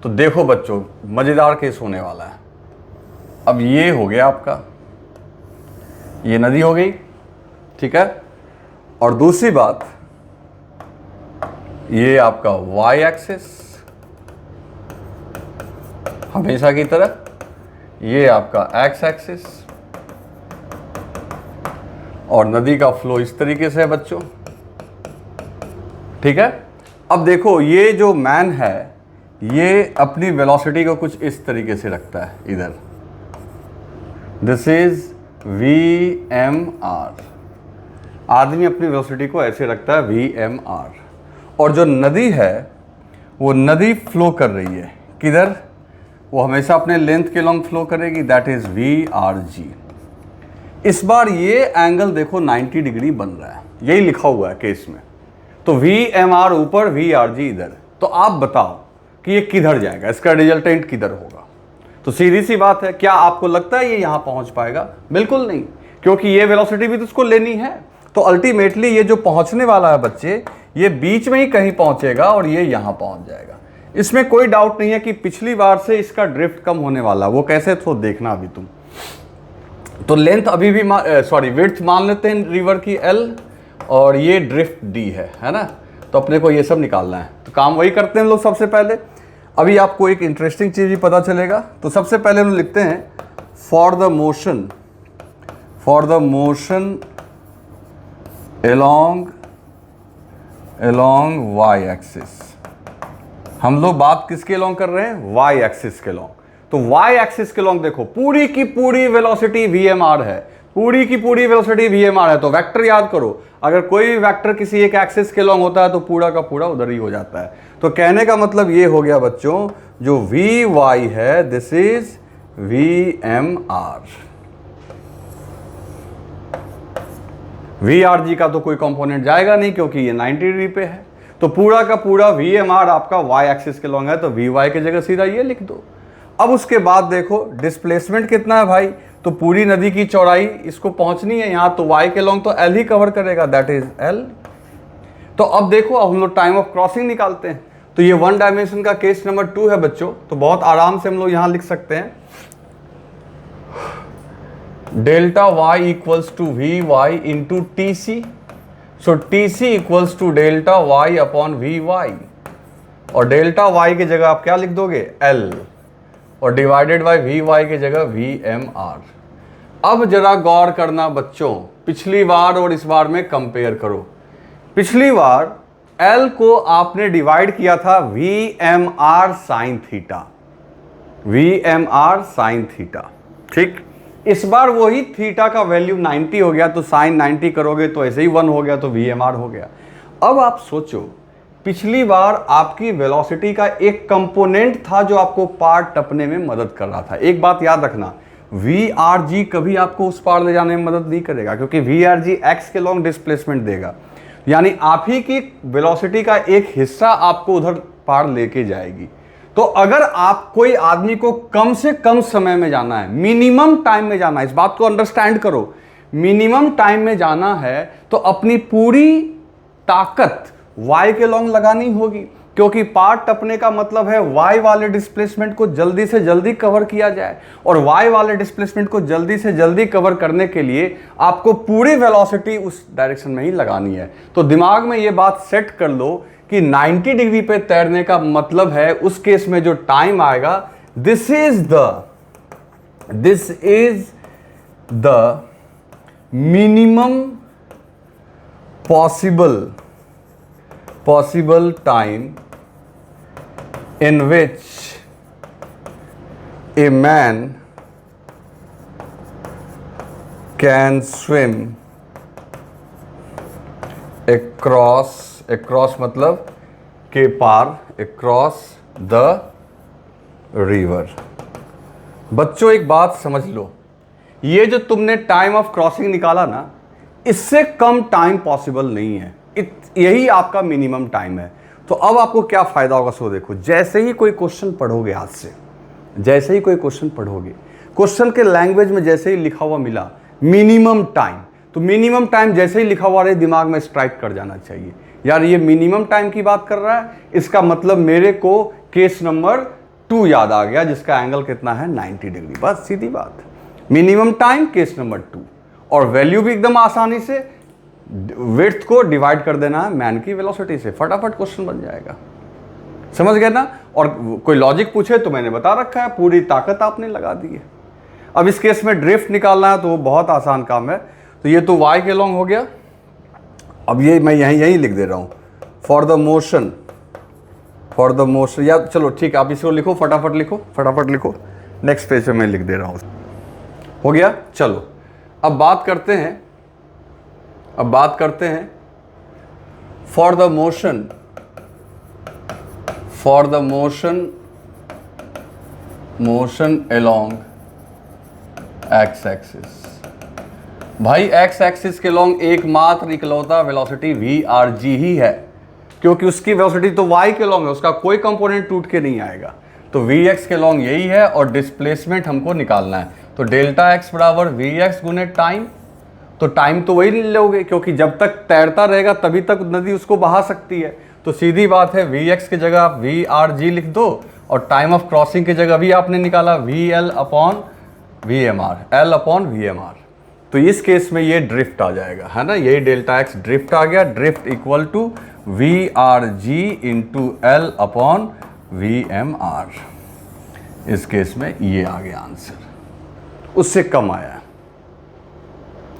देखो बच्चों मजेदार केस होने वाला है। अब ये हो गया आपका, ये नदी हो गई, ठीक है? और दूसरी बात, ये आपका y एक्सिस हमेशा की तरह, ये आपका x एक्सिस, और नदी का फ्लो इस तरीके से है बच्चों। ठीक है? अब देखो ये जो मैन है ये अपनी वेलोसिटी को कुछ इस तरीके से रखता है इधर, दिस इज VMR। आदमी अपनी वेलोसिटी को ऐसे रखता है VMR, और जो नदी है वो नदी फ्लो कर रही है किधर? वो हमेशा अपने लेंथ के लॉन्ग फ्लो करेगी, दैट इज VRG। इस बार ये एंगल देखो 90 डिग्री बन रहा है, यही लिखा हुआ है केस में। तो VMR ऊपर, VRG इधर। तो आप बताओ कि ये किधर जाएगा, इसका रिजल्टेंट किधर होगा? तो सीधी सी बात है, क्या आपको लगता है ये यहां पहुंच पाएगा? बिल्कुल नहीं, क्योंकि ये वेलोसिटी भी तो उसको लेनी है। तो अल्टीमेटली ये जो पहुंचने वाला है बच्चे, ये बीच में ही कहीं पहुंचेगा और ये यहां पहुंच जाएगा। इसमें कोई डाउट नहीं है कि पिछली बार से इसका ड्रिफ्ट कम होने वाला। वो कैसे? तो देखना अभी तुम। तो लेंथ अभी भी विड्थ मान लेते हैं रिवर की L, और ये ड्रिफ्ट D है ना? तो अपने को ये सब निकालना है, तो काम वही करते हैं हम लोग। सबसे पहले अभी आपको एक इंटरेस्टिंग चीज़ भी पता चलेगा। तो सबसे पहले हम लिखते हैं for the motion along along y axis. हम लोग बात किसके अलोंग कर रहे हैं? वाई एक्सिस के अलोंग। तो वाई एक्सिस के अलोंग देखो पूरी की पूरी वेलोसिटी वीएमआर है, पूरी की पूरी वेलोसिटी वीएमआर है। तो वेक्टर याद करो, अगर कोई भी वेक्टर किसी एक एक्सिस के अलोंग होता है तो पूरा का पूरा उधर ही हो जाता है। तो कहने का मतलब ये हो गया बच्चों, जो वी वाई है this is v M r. V are g का तो कोई कंपोनेंट जाएगा नहीं क्योंकि ये 90 डिग्री पे है। तो पूरा का पूरा वी एम आर आपका वाई एक्सिस के लॉन्ग है, तो वी वाई की जगह सीधा ये लिख दो। अब उसके बाद देखो डिस्प्लेसमेंट कितना है भाई, तो पूरी नदी की चौड़ाई इसको पहुंचनी है यहाँ, तो वाई के लॉन्ग तो एल ही कवर करेगा, दैट इज एल। तो अब देखो, अब हम लोग टाइम ऑफ क्रॉसिंग निकालते हैं। तो ये 1 डायमेंशन का केस नंबर 2 है बच्चों। तो बहुत आराम से हम लोग यहां लिख सकते हैं delta y equals to v y into T c. So t c equals to delta y upon v y, और डेल्टा वाई की जगह आप क्या लिख दोगे? एल, और डिवाइडेड बाय वी वाई की जगह वी एम आर। अब जरा गौर करना बच्चों, पिछली बार और इस बार में कंपेयर करो। पिछली बार एल को आपने डिवाइड किया था v M R sine theta, v M R sine theta, ठीक। इस बार वही थीटा का वैल्यू 90 हो गया, तो साइन 90 करोगे तो ऐसे ही 1 हो गया, तो वी एम आर हो गया। अब आप सोचो, पिछली बार आपकी वेलोसिटी का एक कंपोनेंट था जो आपको पार टपने में मदद कर रहा था। एक बात याद रखना, वी आर जी कभी आपको उस पार ले जाने में मदद नहीं करेगा, क्योंकि वी आर जी एक्स के लॉन्ग डिस्प्लेसमेंट देगा, यानी आप ही की वेलोसिटी का एक हिस्सा आपको उधर पार लेके जाएगी। तो अगर आप कोई आदमी को कम से कम समय में जाना है, मिनिमम टाइम में जाना है, इस बात को अंडरस्टैंड करो, मिनिमम टाइम में जाना है तो अपनी पूरी ताकत y के लॉन्ग लगानी होगी, क्योंकि पार टपने का मतलब है y वाले डिस्प्लेसमेंट को जल्दी से जल्दी कवर किया जाए, और y वाले डिस्प्लेसमेंट को जल्दी से जल्दी कवर करने के लिए आपको पूरी वेलोसिटी उस डायरेक्शन में ही लगानी है। तो दिमाग में ये बात सेट कर लो कि 90 डिग्री पे तैरने का मतलब है उस केस में जो टाइम आएगा, this is the minimum possible time in which a man can swim across मतलब के पार, across the river। बच्चों एक बात समझ लो, ये जो तुमने टाइम ऑफ क्रॉसिंग निकाला ना, इससे कम टाइम पॉसिबल नहीं है, यही आपका मिनिमम टाइम है। तो अब आपको क्या फायदा होगा, सो देखो, जैसे ही कोई क्वेश्चन पढ़ोगे, आज से जैसे ही कोई क्वेश्चन पढ़ोगे, क्वेश्चन के लैंग्वेज में जैसे ही लिखा हुआ मिला मिनिमम टाइम, तो मिनिमम टाइम जैसे ही लिखा हुआ रहे दिमाग में स्ट्राइक कर जाना चाहिए, यार ये मिनिमम टाइम की बात कर रहा है, इसका मतलब मेरे को केस नंबर 2 याद आ गया, जिसका एंगल कितना है 90 डिग्री। बस सीधी बात, मिनिमम टाइम केस नंबर 2, और वैल्यू भी एकदम आसानी से विड्थ को डिवाइड कर देना है मैन की वेलोसिटी से, फटाफट क्वेश्चन बन जाएगा। समझ गए ना? और कोई लॉजिक पूछे तो मैंने बता रखा है, पूरी ताकत आपने लगा दी है। अब इस केस में ड्रिफ्ट निकालना है तो वो बहुत आसान काम है। तो ये तो वाई के लॉन्ग हो गया। अब ये मैं यहीं लिख दे रहा हूँ, फॉर द मोशन, या चलो ठीक है, आप इसको लिखो, फटाफट लिखो, नेक्स्ट पेज पे मैं लिख दे रहा हूँ। हो गया? चलो अब बात करते हैं for the motion along x axis. भाई एक्स एक्सिस के लॉन्ग एकमात्र इकलौता वेलोसिटी वी आर जी ही है, क्योंकि उसकी वेलोसिटी तो वाई के लॉन्ग है, उसका कोई कंपोनेंट टूट के नहीं आएगा। तो वी एक्स के लॉन्ग यही है, और डिस्प्लेसमेंट हमको निकालना है। तो डेल्टा एक्स बराबर वी एक्स गुने टाइम, तो टाइम तो वही लोगे, क्योंकि जब तक तैरता रहेगा तभी तक नदी उसको बहा सकती है। तो सीधी बात है, वी एक्स की जगह आप वी आर जी लिख दो, और टाइम ऑफ क्रॉसिंग की जगह भी आपने निकाला V L upon V M R, L upon V M R. तो इस केस में ये ड्रिफ्ट आ जाएगा, है ना, यही डेल्टा एक्स ड्रिफ्ट आ गया। Drift equal to v are g into l upon V M r. इस केस में ये आ गया आंसर, उससे कम आया।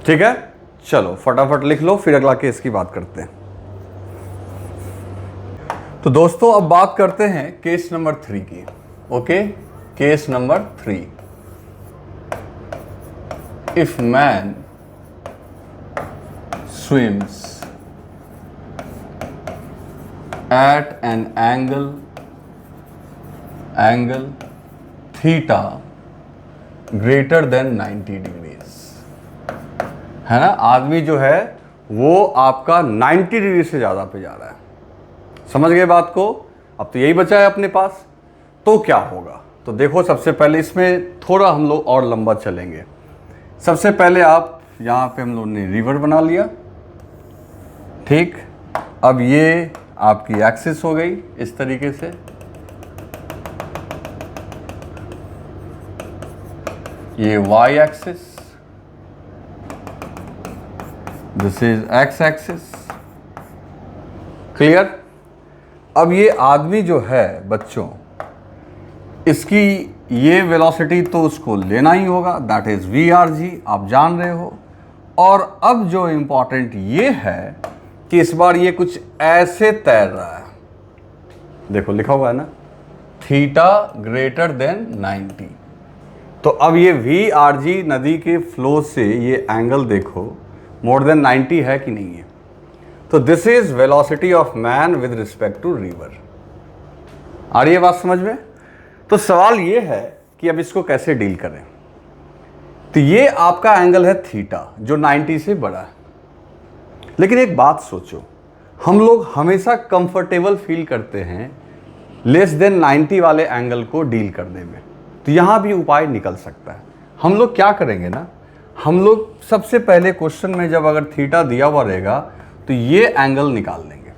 ठीक है, चलो फटाफट लिख लो, फिर अगला केस की बात करते हैं। तो दोस्तों अब बात करते हैं केस नंबर 3 की। Okay, case number 3, if man swims at an angle theta greater than 90 degrees, है ना। आदमी जो है वो आपका 90 डिग्री से ज़्यादा पे जा रहा है। समझ गए बात को? अब तो यही बचा है अपने पास, तो क्या होगा? तो देखो, सबसे पहले इसमें थोड़ा हम लोग और लंबा चलेंगे। सबसे पहले आप यहाँ पे हम लोग ने रिवर बना लिया, ठीक। अब ये आपकी एक्सिस हो गई इस तरीके से, ये y axis, this is x axis. Clear? अब ये आदमी जो है बच्चों, इसकी ये वेलोसिटी तो उसको लेना ही होगा, दैट इज VRG, आप जान रहे हो। और अब जो इंपॉर्टेंट ये है कि इस बार ये कुछ ऐसे तैर रहा है, देखो लिखा हुआ है ना, थीटा ग्रेटर देन 90। तो अब ये VRG नदी के फ्लो से ये एंगल देखो मोर देन 90 है कि नहीं है। तो this is velocity of man with respect to river. आ रही है बात समझ में? तो सवाल ये है कि अब इसको कैसे डील करें। तो ये आपका एंगल है थीटा जो 90 से बड़ा है। लेकिन एक बात सोचो, हम लोग हमेशा कंफर्टेबल फील करते हैं लेस देन 90 वाले एंगल को डील करने में। तो यहाँ भी उपाय निकल सकता है। हम लोग क्या करेंगे ना, हम लोग सबसे पहले क्वेश्चन में जब अगर थीटा दिया हुआ रहेगा तो ये एंगल निकाल लेंगे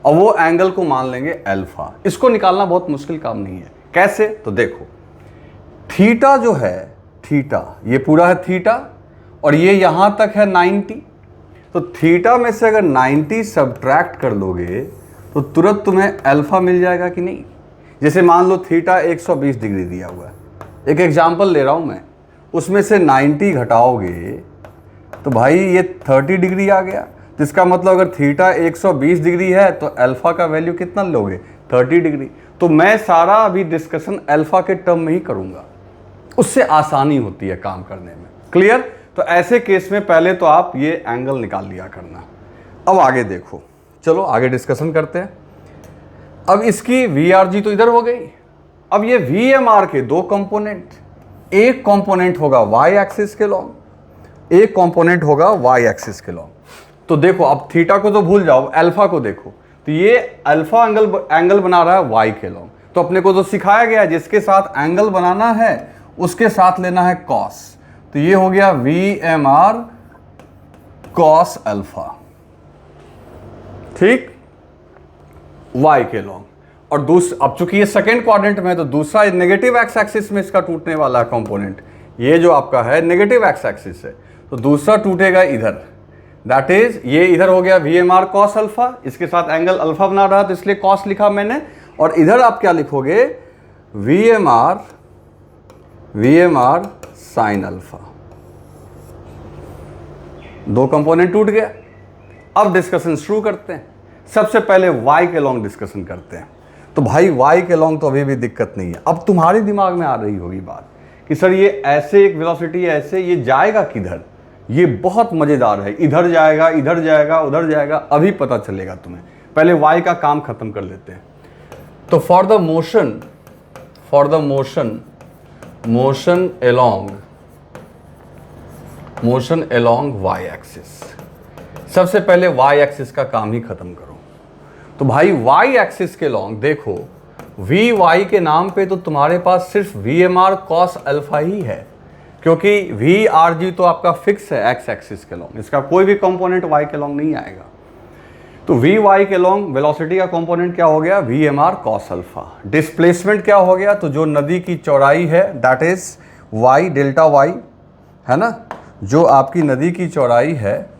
और वो एंगल को मान लेंगे अल्फा। इसको निकालना बहुत मुश्किल काम नहीं है। कैसे? तो देखो, थीटा जो है, थीटा ये पूरा है थीटा और ये यहाँ तक है 90। तो थीटा में से अगर 90 सब्ट्रैक्ट कर लोगे तो तुरंत तुम्हें अल्फा मिल जाएगा कि नहीं। जैसे मान लो थीटा 120 डिग्री दिया हुआ है, एक एग्जांपल ले रहा हूँ मैं, उसमें से 90 घटाओगे तो भाई ये 30 डिग्री आ गया। तो इसका मतलब अगर थीटा 120 डिग्री है तो अल्फा का वैल्यू कितना लोगे? 30 डिग्री। तो मैं सारा अभी डिस्कशन अल्फा के टर्म में ही करूँगा, उससे आसानी होती है काम करने में। क्लियर? तो ऐसे केस में पहले तो आप ये एंगल निकाल लिया करना। अब आगे देखो, चलो आगे डिस्कशन करते हैं। अब इसकी VRG तो इधर हो गई। अब ये VMR के दो कंपोनेंट, एक कंपोनेंट होगा वाई एक्सिस के लॉन्ग, एक कंपोनेंट होगा वाई एक्सिस के लॉन्ग। तो देखो, अब थीटा को तो भूल जाओ, अल्फा को देखो। तो ये अल्फा एंगल बना रहा है वाई के लॉन्ग। तो अपने को तो सिखाया गया है जिसके साथ एंगल बनाना है उसके साथ लेना है कॉस। तो ये हो गया VMR कॉस अल्फा, ठीक, वाई के लॉन्ग। और अब चूंकि ये सेकेंड क्वाड्रेंट में है तो दूसरा नेगेटिव एक्स एक्सिस में इसका टूटने वाला कंपोनेंट, ये जो आपका है नेगेटिव एक्स एक्सिस है, तो दूसरा टूटेगा इधर, दैट इज ये इधर हो गया VMR कॉस अल्फा। इसके साथ एंगल अल्फा बना रहा तो इसलिए कॉस लिखा मैंने। और इधर आप क्या लिखोगे? VMR sine alpha. दो कंपोनेंट टूट गया। अब डिस्कशन शुरू करते हैं। सबसे पहले वाई के लॉन्ग डिस्कशन करते हैं। तो भाई वाई के लॉन्ग तो अभी भी दिक्कत नहीं है। अब तुम्हारे दिमाग में आ रही होगी बात कि सर ये ऐसे एक वेलोसिटी ऐसे, ये जाएगा किधर? ये बहुत मजेदार है, इधर जाएगा, इधर जाएगा, उधर जाएगा, अभी पता चलेगा तुम्हें। पहले वाई का काम खत्म कर लेते हैं। तो for the motion along y axis, सबसे पहले वाई एक्सिस का काम ही खत्म करो। तो भाई वाई एक्सिस के लॉन्ग देखो, वी वाई के नाम पे तो तुम्हारे पास सिर्फ VMR कॉस अल्फा ही है, क्योंकि VRG तो आपका फिक्स है एक्स एक्सिस के लॉन्ग, इसका कोई भी कंपोनेंट वाई के लॉन्ग नहीं आएगा। तो वी वाई के लॉन्ग वेलोसिटी का कंपोनेंट क्या हो गया? VMR cos alpha. डिस्प्लेसमेंट क्या हो गया? तो जो नदी की चौड़ाई है that is y, delta y, है ना, जो आपकी नदी की चौड़ाई है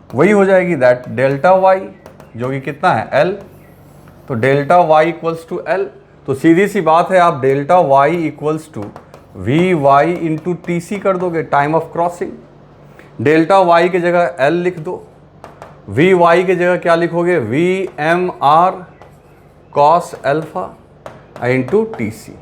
वही हो जाएगी दैट डेल्टा वाई, जो कि कितना है? L। तो delta y equals to L। तो सीधी सी बात है, आप delta y equals to VY into TC कर दोगे, time of crossing. Delta y की जगह L लिख दो, VY की जगह क्या लिखोगे? VMR cos alpha into T C.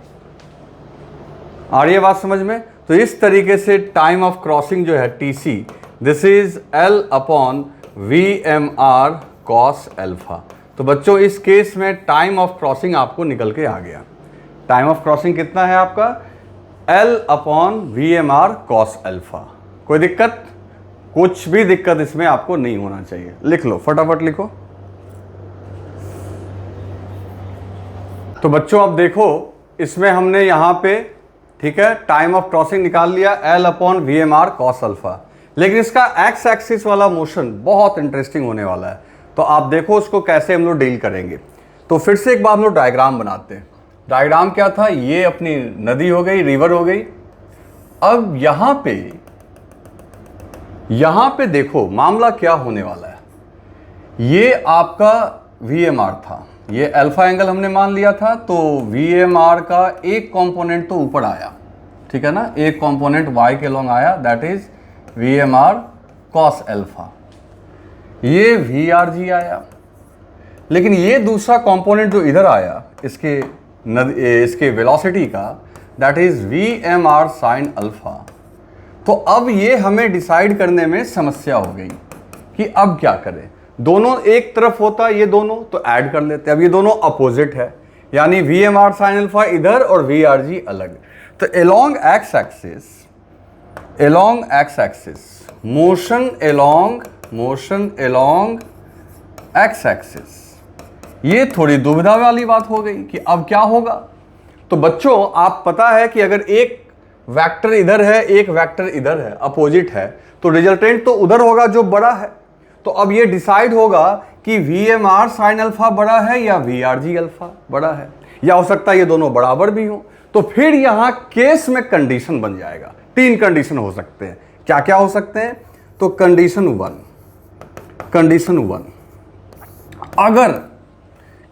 आ रही है बात समझ में? तो इस तरीके से टाइम ऑफ क्रॉसिंग जो है t c, this is l upon V M R cos alpha. तो बच्चों इस केस में टाइम ऑफ क्रॉसिंग आपको निकल के आ गया। टाइम ऑफ क्रॉसिंग कितना है आपका? L upon V M R cos alpha. कोई दिक्कत? कुछ भी दिक्कत इसमें आपको नहीं होना चाहिए। लिख लो, फटाफट लिखो। तो बच्चों अब देखो, इसमें हमने यहां पे, ठीक है, टाइम ऑफ क्रॉसिंग निकाल लिया l upon V M R cos alpha, लेकिन इसका एक्स एक्सिस वाला मोशन बहुत इंटरेस्टिंग होने वाला है। तो आप देखो उसको कैसे हम लोग डील करेंगे। तो फिर से एक बार हम लोग डायग्राम बनाते हैं। डायग्राम क्या था? ये अपनी नदी हो गई, रिवर हो गई। अब यहां पे देखो मामला क्या होने वाला है। ये आपका वी एम आर था, ये अल्फा एंगल हमने मान लिया था। तो वी एम आर का एक कंपोनेंट तो ऊपर आया, ठीक है ना, एक कंपोनेंट वाई के लॉन्ग आया, that is v M R cos alpha. ये वी आर जी आया, लेकिन ये दूसरा कंपोनेंट जो इधर आया इसके वेलोसिटी का, that is v M R sine alpha. तो अब ये हमें डिसाइड करने में समस्या हो गई कि अब क्या करें। दोनों एक तरफ होता है ये दोनों, तो ऐड कर लेते हैं। अब ये दोनों अपोजिट है, यानी v M R sine alpha इधर और वी आर जी अलग। तो along x axis motion along x axis, ये थोड़ी दुविधा वाली बात हो गई कि अब क्या होगा। तो बच्चों आप पता है कि अगर एक वेक्टर इधर है, एक वेक्टर इधर है, अपोजिट है, तो रिजल्टेंट तो उधर होगा जो बड़ा है। तो अब ये डिसाइड होगा कि v M R sine alpha बड़ा है या वी आर जी अल्फा बड़ा है, या हो सकता है ये दोनों बराबर भी हो। तो फिर यहां केस में कंडीशन बन जाएगा। 3 कंडीशन हो सकते हैं। क्या क्या हो सकते हैं? तो कंडीशन वन, अगर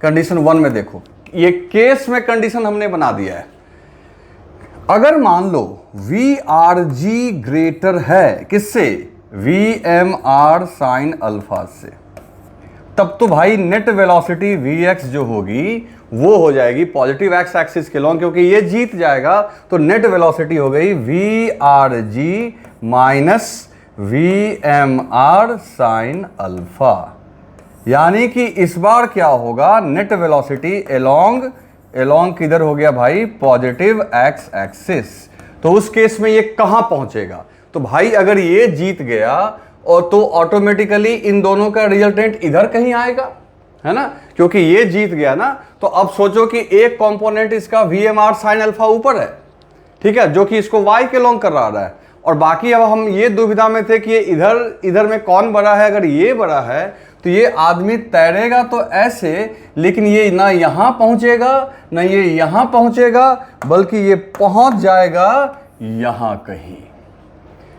कंडीशन 1 में देखो, ये केस में कंडीशन हमने बना दिया है। अगर मान लो वी आर जी ग्रेटर है किससे? V M R sine alpha से, तब तो भाई नेट वेलोसिटी वी एक्स जो होगी वो हो जाएगी पॉजिटिव एक्स एक्सिस के लॉन्ग, क्योंकि ये जीत जाएगा। तो नेट वेलोसिटी हो गई v R G minus V M R sine alpha. यानी कि इस बार क्या होगा? नेट वेलोसिटी एलोंग किधर हो गया भाई? Positive x axis. तो उस केस में ये कहां पहुंचेगा? तो भाई अगर ये जीत गया और तो ऑटोमेटिकली इन दोनों का रिजल्टेंट इधर कहीं आएगा, है ना, क्योंकि ये जीत गया ना। तो अब सोचो कि एक कंपोनेंट इसका v M R sine alpha ऊपर है, ठीक है, जो कि इसको वाई के लॉन्ग करा रहा है, और बाकी अब हम ये दुविधा में थे कि ये इधर में कौन बड़ा है। अगर ये बड़ा है तो ये आदमी तैरेगा तो ऐसे, लेकिन ये ना यहां पहुंचेगा ना ये यहां पहुंचेगा, बल्कि ये पहुंच जाएगा यहां कहीं।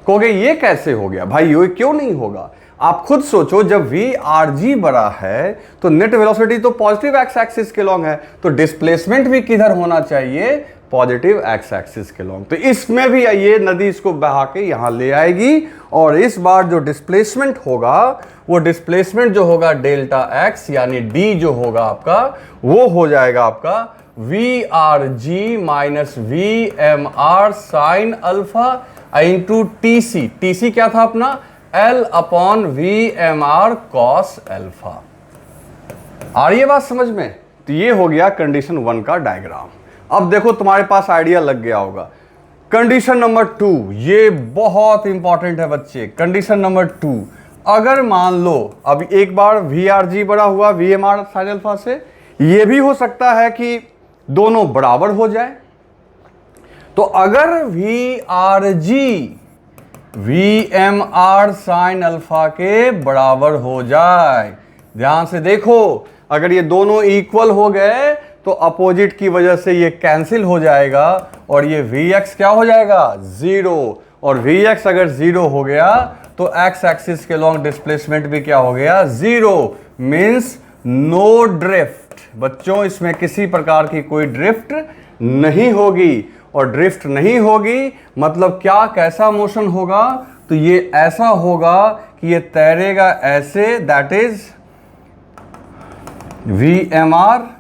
कहोगे ये कैसे हो गया भाई? ये क्यों नहीं होगा? आप खुद सोचो, जब वी आर जी बड़ा है तो नेट वेलोसिटी तो पॉजिटिव एक्स एक्सिस के लॉन्ग है, तो डिस्प्लेसमेंट भी किधर होना चाहिए? पॉजिटिव एक्स एक्सिस के लॉन्ग। तो इसमें भी ये नदी इसको बहा के यहां ले आएगी, और इस बार जो डिस्प्लेसमेंट होगा वो डिस्प्लेसमेंट जो होगा डेल्टा एक्स, यानी डी जो होगा आपका, वो हो जाएगा आपका V R G minus V M R sine alpha into T C. T C क्या था अपना? L upon V M R cos alpha. आ रही है बात समझ में? तो ये हो गया कंडीशन 1 का डायग्राम। अब देखो तुम्हारे पास आइडिया लग गया होगा। कंडीशन नंबर 2, ये बहुत इंपॉर्टेंट है बच्चे। कंडीशन नंबर 2, अगर मान लो अब एक बार वी आर जी बड़ा हुआ v M R sine alpha से, ये भी हो सकता है कि दोनों बराबर हो जाए। तो अगर v are g v M R sine alpha के बराबर हो जाए, ध्यान से देखो, अगर ये दोनों इक्वल हो गए तो अपोजिट की वजह से ये कैंसिल हो जाएगा, और ये Vx क्या हो जाएगा? 0। और Vx अगर 0 हो गया तो x एक्सिस के लॉन्ग डिस्प्लेसमेंट भी क्या हो गया? 0। Means no drift. बच्चों इसमें किसी प्रकार की कोई ड्रिफ्ट नहीं होगी, और ड्रिफ्ट नहीं होगी मतलब क्या, कैसा मोशन होगा? तो ये ऐसा होगा कि ये तैरेगा ऐसे, that is v M r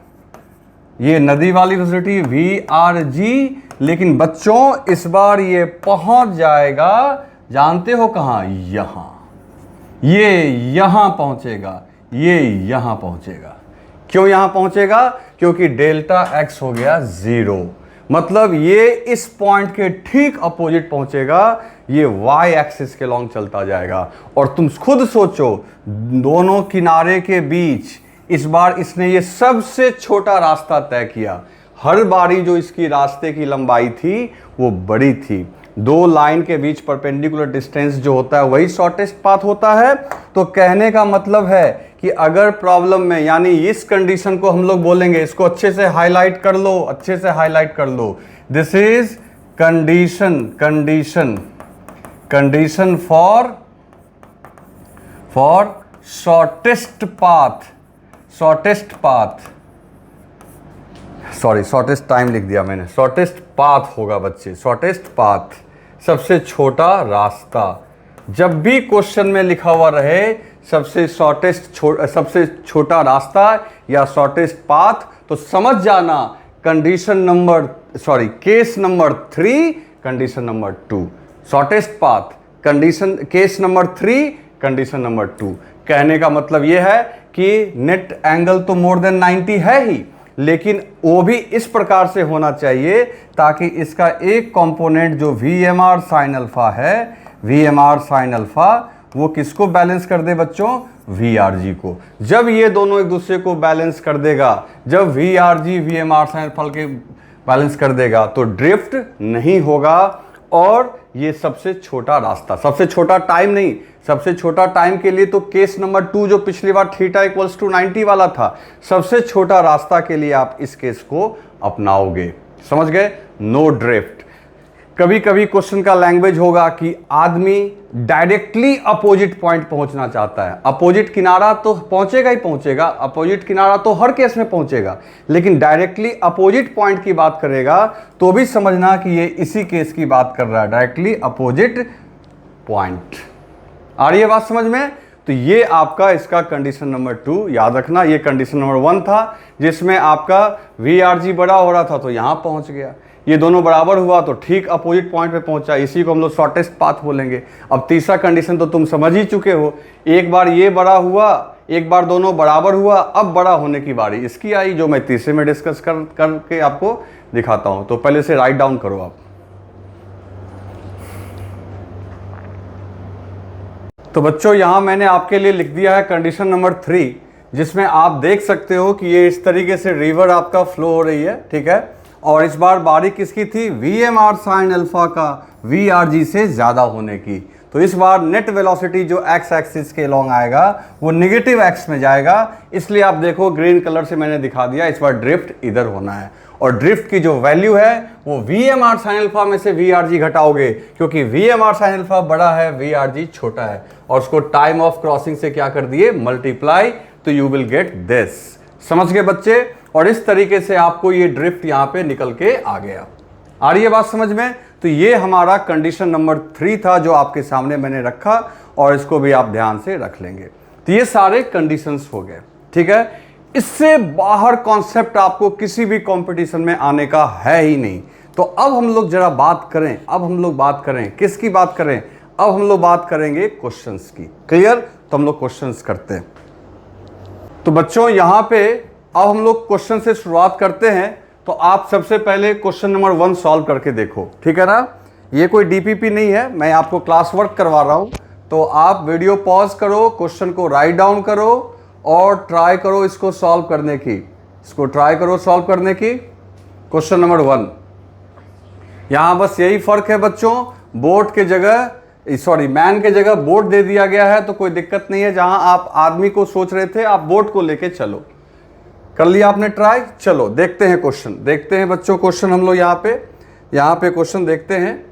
ये नदी वाली वेलोसिटी VRG, लेकिन बच्चों इस बार ये पहुंच जाएगा, जानते हो कहां? यहां। ये यहां पहुंचेगा, ये यहां पहुंचेगा। क्यों यहां पहुंचेगा? क्योंकि डेल्टा x हो गया 0, मतलब ये इस पॉइंट के ठीक अपोजिट पहुंचेगा, ये y एक्सिस के लॉन्ग चलता जाएगा। और तुम खुद सोचो, दोनों किनारे के बीच इस बार इसने ये सबसे छोटा रास्ता तय किया। हर बारी जो इसकी रास्ते की लंबाई थी वो बड़ी थी। दो लाइन के बीच परपेंडिकुलर डिस्टेंस जो होता है वही शॉर्टेस्ट पाथ होता है। तो कहने का मतलब है कि अगर प्रॉब्लम में, यानी इस कंडीशन को हम लोग बोलेंगे, इसको अच्छे से हाईलाइट कर लो, अच्छे से हाईलाइट कर लो, this is condition for shortest path, sorry shortest time लिख दिया मैंने, शॉर्टेस्ट पाथ होगा बच्चे, शॉर्टेस्ट पाथ, सबसे छोटा रास्ता। जब भी क्वेश्चन में लिखा हुआ रहे सबसे छोटा रास्ता या शॉर्टेस्ट पाथ, तो समझ जाना case number 3, condition number 2, shortest path, case number 3, condition number 2। कहने का मतलब यह है कि नेट एंगल तो मोर देन 90 है ही, लेकिन वो भी इस प्रकार से होना चाहिए ताकि इसका एक कंपोनेंट जो VMR sin अल्फा है, VMR sin अल्फा, वो किसको बैलेंस कर दे बच्चों? VRG को। जब ये दोनों एक दूसरे को बैलेंस कर देगा, जब VRG VMR sin अल्फा के बैलेंस कर देगा, तो ड्रिफ्ट नहीं होगा। और ये सबसे छोटा रास्ता, सबसे छोटा टाइम नहीं, सबसे छोटा टाइम के लिए तो केस नंबर 2 जो पिछली बार थीटा इक्वल्स टू 90 वाला था, सबसे छोटा रास्ता के लिए आप इस केस को अपनाओगे। समझ गए? No drift. कभी कभी क्वेश्चन का लैंग्वेज होगा कि आदमी डायरेक्टली अपोजिट पॉइंट पहुंचना चाहता है। अपोजिट किनारा तो पहुंचेगा ही पहुंचेगा, अपोजिट किनारा तो हर केस में पहुंचेगा, लेकिन डायरेक्टली अपोजिट पॉइंट की बात करेगा तो भी समझना कि ये इसी केस की बात कर रहा है, डायरेक्टली अपोजिट पॉइंट। आ रही है बात समझ में? तो ये आपका इसका कंडीशन नंबर 2 याद रखना। ये कंडीशन नंबर 1 था जिसमें आपका VRG बड़ा हो रहा था तो यहां पहुंच गया, ये दोनों बराबर हुआ तो ठीक अपोजिट पॉइंट पे पहुंचा, इसी को हम लोग शॉर्टेस्ट पाथ बोलेंगे। अब तीसरा कंडीशन तो तुम समझ ही चुके हो, एक बार ये बड़ा हुआ, एक बार दोनों बराबर हुआ, अब बड़ा होने की बारी इसकी आई, जो मैं तीसरे में डिस्कस करके आपको दिखाता हूं। तो पहले से राइट डाउन करो आप। तो बच्चों यहां मैंने आपके लिए लिख दिया है कंडीशन नंबर 3, जिसमें आप देख सकते हो कि ये इस तरीके से रिवर आपका फ्लो हो रही है, ठीक है। और इस बार बारी किसकी थी? VMR sin अल्फा का VRG से ज़्यादा होने की। तो इस बार नेट वेलोसिटी जो x एक्सिस के लॉन्ग आएगा वो नेगेटिव x में जाएगा, इसलिए आप देखो ग्रीन कलर से मैंने दिखा दिया, इस बार ड्रिफ्ट इधर होना है। और ड्रिफ्ट की जो वैल्यू है वो VMR sin अल्फा में से VRG घटाओगे, क्योंकि VMR sin अल्फा बड़ा है, VRG छोटा है, और उसको टाइम ऑफ क्रॉसिंग से क्या कर दिए? मल्टीप्लाई, तो यू विल गेट दिस। समझ गए बच्चे? और इस तरीके से आपको ये ड्रिफ्ट यहां पे निकल के आ गया। आ रही है बात समझ में? तो ये हमारा कंडीशन नंबर 3 था जो आपके सामने मैंने रखा, और इसको भी आप ध्यान से रख लेंगे। तो ये सारे कंडीशंस हो गए, ठीक है। इससे बाहर कॉन्सेप्ट आपको किसी भी कंपटीशन में आने का है ही नहीं। तो अब हम लोग जरा बात करें, किसकी बात करें? अब हम लोग बात करेंगे क्वेश्चंस की। क्लियर? तो हम लोग क्वेश्चंस करते हैं। तो बच्चों यहां पे अब हम लोग क्वेश्चन से शुरुआत करते हैं। तो आप सबसे पहले क्वेश्चन नंबर 1 सॉल्व करके देखो, ठीक है ना। ये कोई DPP नहीं है, मैं आपको क्लास वर्क करवा रहा हूं। तो आप वीडियो पॉज करो, क्वेश्चन को राइट डाउन करो और ट्राई करो इसको सॉल्व करने की। क्वेश्चन नंबर 1, यहां बस यही फर्क है बच्चों, मैन के जगह बोट दे दिया गया है, तो कोई दिक्कत नहीं है। जहां आप आदमी को सोच रहे थे आप बोट को लेके चलो। कर लिया आपने ट्राई? चलो देखते हैं क्वेश्चन, देखते हैं बच्चों क्वेश्चन हम लोग यहाँ पे क्वेश्चन देखते हैं।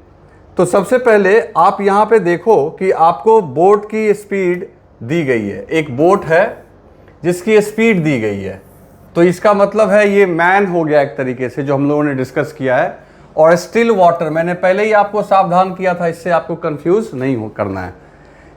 तो सबसे पहले आप यहाँ पे देखो कि आपको बोट की स्पीड दी गई है, एक बोट है जिसकी स्पीड दी गई है। तो इसका मतलब है ये मैन हो गया एक तरीके से, जो हम लोगों ने डिस्कस किया है। और स्टिल वाटर मैंने पहले ही आपको सावधान किया था, इससे आपको कंफ्यूज नहीं करना है,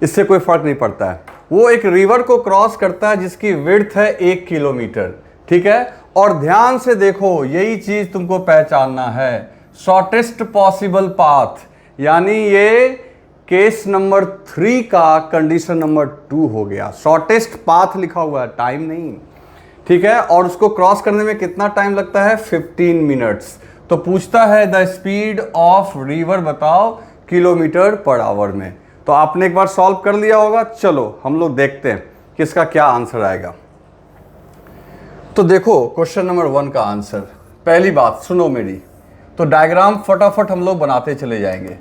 इससे कोई फर्क नहीं पड़ता है। वो एक रिवर को क्रॉस करता है जिसकी विड्थ है 1 किलोमीटर, ठीक है। और ध्यान से देखो, यही चीज तुमको पहचानना है, शॉर्टेस्ट पॉसिबल पाथ, यानी ये केस नंबर 3 का कंडीशन नंबर 2 हो गया। शॉर्टेस्ट पाथ लिखा हुआ है, टाइम नहीं, ठीक है। और उसको क्रॉस करने में कितना टाइम लगता है? 15 मिनट्स। तो पूछता है द स्पीड ऑफ रिवर बताओ किलोमीटर पर आवर में। तो आपने एक बार सॉल्व कर लिया होगा। चलो हम लोग देखते हैं कि इसका क्या आंसर आएगा। तो देखो क्वेश्चन नंबर 1 का आंसर, पहली बात सुनो मेरी, तो डायग्राम फटाफट हम लोग बनाते चले जाएंगे।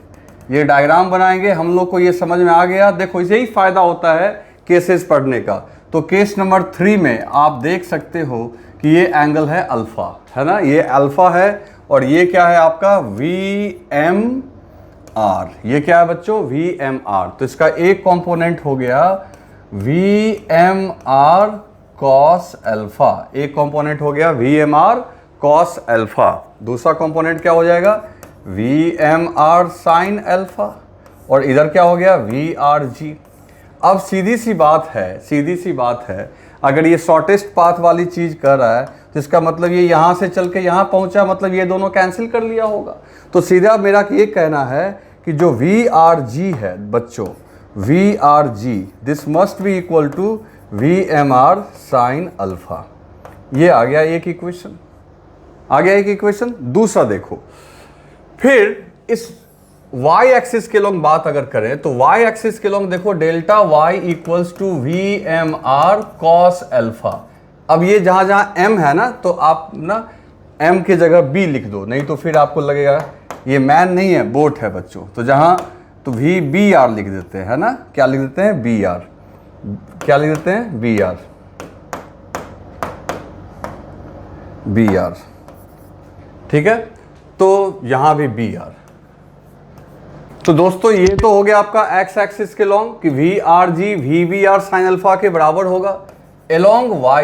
ये डायग्राम बनाएंगे, हम लोग को ये समझ में आ गया। देखो इसे ही फायदा होता है केसेस पढ़ने का। तो केस नंबर 3 में आप देख सकते हो कि ये एंगल है अल्फा, है ना, ये अल्फा है। और ये क्या है आपका? VMR। ये क्या है बच्चों? VMR। तो इसका एक कंपोनेंट हो गया VMR cos अल्फा, एक कंपोनेंट हो गया VMR cos अल्फा। दूसरा कंपोनेंट क्या हो जाएगा? VMR sin alpha. और इधर क्या हो गया? VRG। अब सीधी सी बात है, अगर ये शॉर्टेस्ट पाथ वाली चीज कर रहा है तो इसका मतलब ये यहां से चल के यहां पहुंचा, मतलब ये दोनों कैंसिल कर लिया होगा। तो सीधा मेरा ये कहना है कि जो VRG है बच्चों, VRG this must be equal to VMR sin alpha. ये आ गया एक इक्वेशन, दूसरा देखो, फिर इस y एक्सिस के लोग बात अगर करें तो y एक्सिस के लोग देखो delta y equals to VMR cos alpha. अब ये जहां जहां m है ना, तो आप ना m की जगह b लिख दो, नहीं तो फिर आपको लगेगा ये मैन नहीं है, बोट है बच्चों। तो जहां तो VBR लिख देते हैं, है ना, क्या लिख देते हैं? BR। क्या लिख देते हैं? BR, ठीक है। तो यहां भी BR। तो दोस्तों ये तो हो गया आपका x एक्सिस के लॉन्ग कि VRG VBR sin अल्फा के बराबर होगा। एलोंग y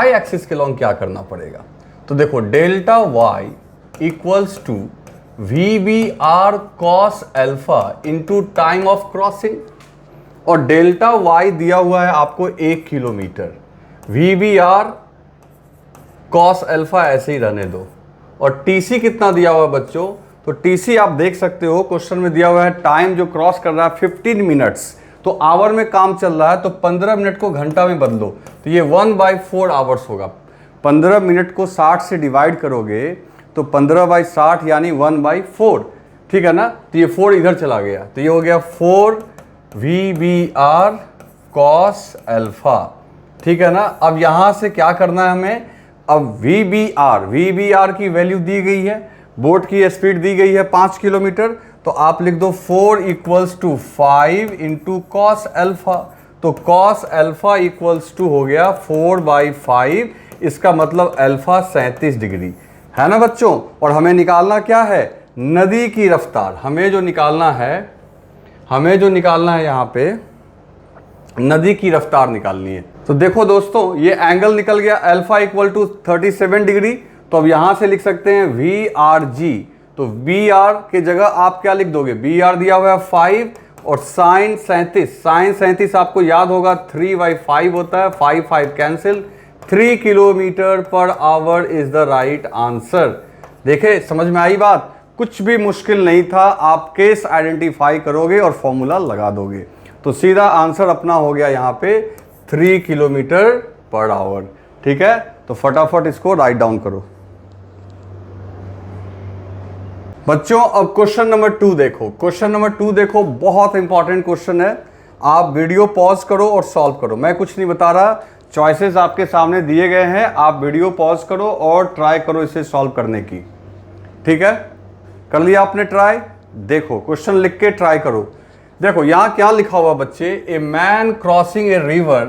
एक्सिस के लॉन्ग क्या करना पड़ेगा? तो देखो delta y equals to VBR cos alpha into time of crossing. और डेल्टा y दिया हुआ है आपको 1 किलोमीटर, VBR cos अल्फा ऐसे ही रहने दो। और TC कितना दिया हुआ है बच्चों? तो TC आप देख सकते हो क्वेश्चन में दिया हुआ है, टाइम जो क्रॉस कर रहा है 15 मिनट्स। तो आवर में काम चल रहा है, तो 15 मिनट को घंटा में बदलो तो ये 1/4 आवर्स होगा। 15 मिनट को 60 से डिवाइड करोगे तो 15/60 यानी 1/4, ठीक है ना। तो ये 4 इधर चला गया, तो ये हो गया 4 VBR cos अल्फा, ठीक है ना। अब यहां से क्या करना है हमें? अब VBR की वैल्यू दी गई है, बोट की स्पीड दी गई है 5 किलोमीटर, तो आप लिख दो 4 equals to 5 into cos alpha. तो कॉस अल्फा इक्वल्स टू हो गया 4/5। इसका मतलब अल्फा 37 डिग्री, है ना बच्चों। और हमें निकालना क्या है? नदी की रफ्तार। हमें जो निकालना है यहाँ पे नदी की रफ्तार निकालनी है। तो देखो दोस्तों ये एंगल निकल गया अल्फा इक्वल टू 37 डिग्री। तो अब यहां से लिख सकते हैं VRG। तो BR के जगह आप क्या लिख दोगे? BR दिया हुआ है 5 और साइन 37 आपको याद होगा 3/5 होता है, 5 cancel, 3 kilometre per our is the right answer. देखे समझ में आई बात? कुछ भी मुश्किल नहीं था, आप केस आइडेंटिफाई करोगे और फॉर्मूला लगा दोगे। तो सीधा आंसर अपना हो गया यहाँ पे 3 किलोमीटर पर आवर, ठीक है। तो फटाफट इसको राइट डाउन करो बच्चों। अब क्वेश्चन नंबर 2 देखो, बहुत इंपॉर्टेंट क्वेश्चन है। आप वीडियो पॉज करो और सॉल्व करो, मैं कुछ नहीं बता रहा, चॉइसेस आपके सामने दिए गए हैं, आप वीडियो पॉज करो और ट्राई करो इसे सॉल्व करने की, ठीक है। कर लिया आपने ट्राई? देखो क्वेश्चन लिख के ट्राई करो। देखो यहां क्या लिखा हुआ बच्चे? A man crossing a river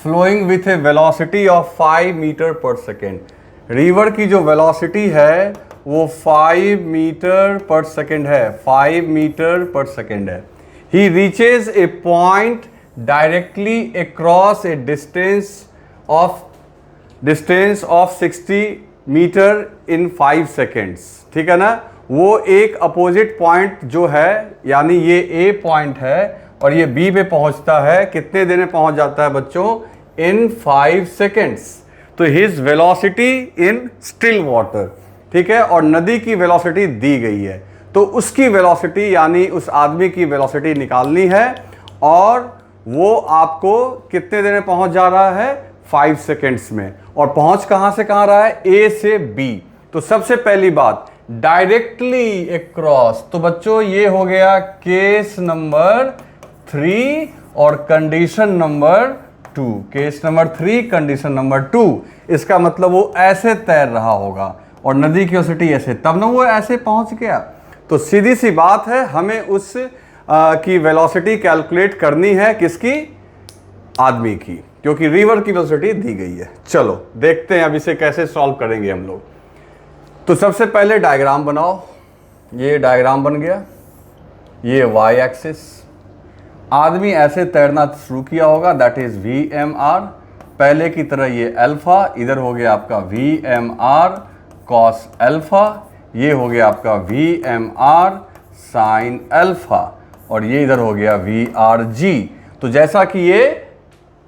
flowing with a velocity of 5 metre per second. River की जो वेलोसिटी है वो 5 मीटर पर सेकेंड है, 5 मीटर पर सेकेंड है। He reaches a point directly across a distance of 60 metre in 5 seconds, ठीक है ना। वो एक अपोजिट पॉइंट जो है, यानी ये A पॉइंट है और ये B पे पहुंचता है, कितने देर में पहुंच जाता है बच्चों? इन 5 सेकेंड्स। तो his velocity in still water, ठीक है, और नदी की वेलोसिटी दी गई है, तो उसकी वेलोसिटी यानी उस आदमी की वेलोसिटी निकालनी है, और वो आपको कितने देर में पहुंच जा रहा है, 5 सेकेंड्स में। और पहुंच कहां से कहां रहा है, ए से बी। तो सबसे पहली बात, डायरेक्टली अक्रॉस। तो बच्चों ये हो गया केस नंबर 3 और condition number 2। Case number 3, condition number 2। इसका मतलब वो ऐसे तैर रहा होगा और नदी की वेलोसिटी ऐसे, तब ना वो ऐसे पहुंच गया। तो सीधी सी बात है, हमें उस की वेलोसिटी कैलकुलेट करनी है, किसकी, आदमी की, क्योंकि रिवर की वेलोसिटी दी गई है। चलो देखते हैं अब इसे कैसे सॉल्व करेंगे हम लोग। तो सबसे पहले डायग्राम बनाओ। ये डायग्राम बन गया, ये वाई एक्सिस, आदमी ऐसे तैरना शुरू किया होगा, दैट इज VMR। पहले की तरह ये अल्फा, इधर हो गया आपका VMR कॉस अल्फा, ये हो गया आपका VMR साइन अल्फा, और ये इधर हो गया VRG। तो जैसा कि ये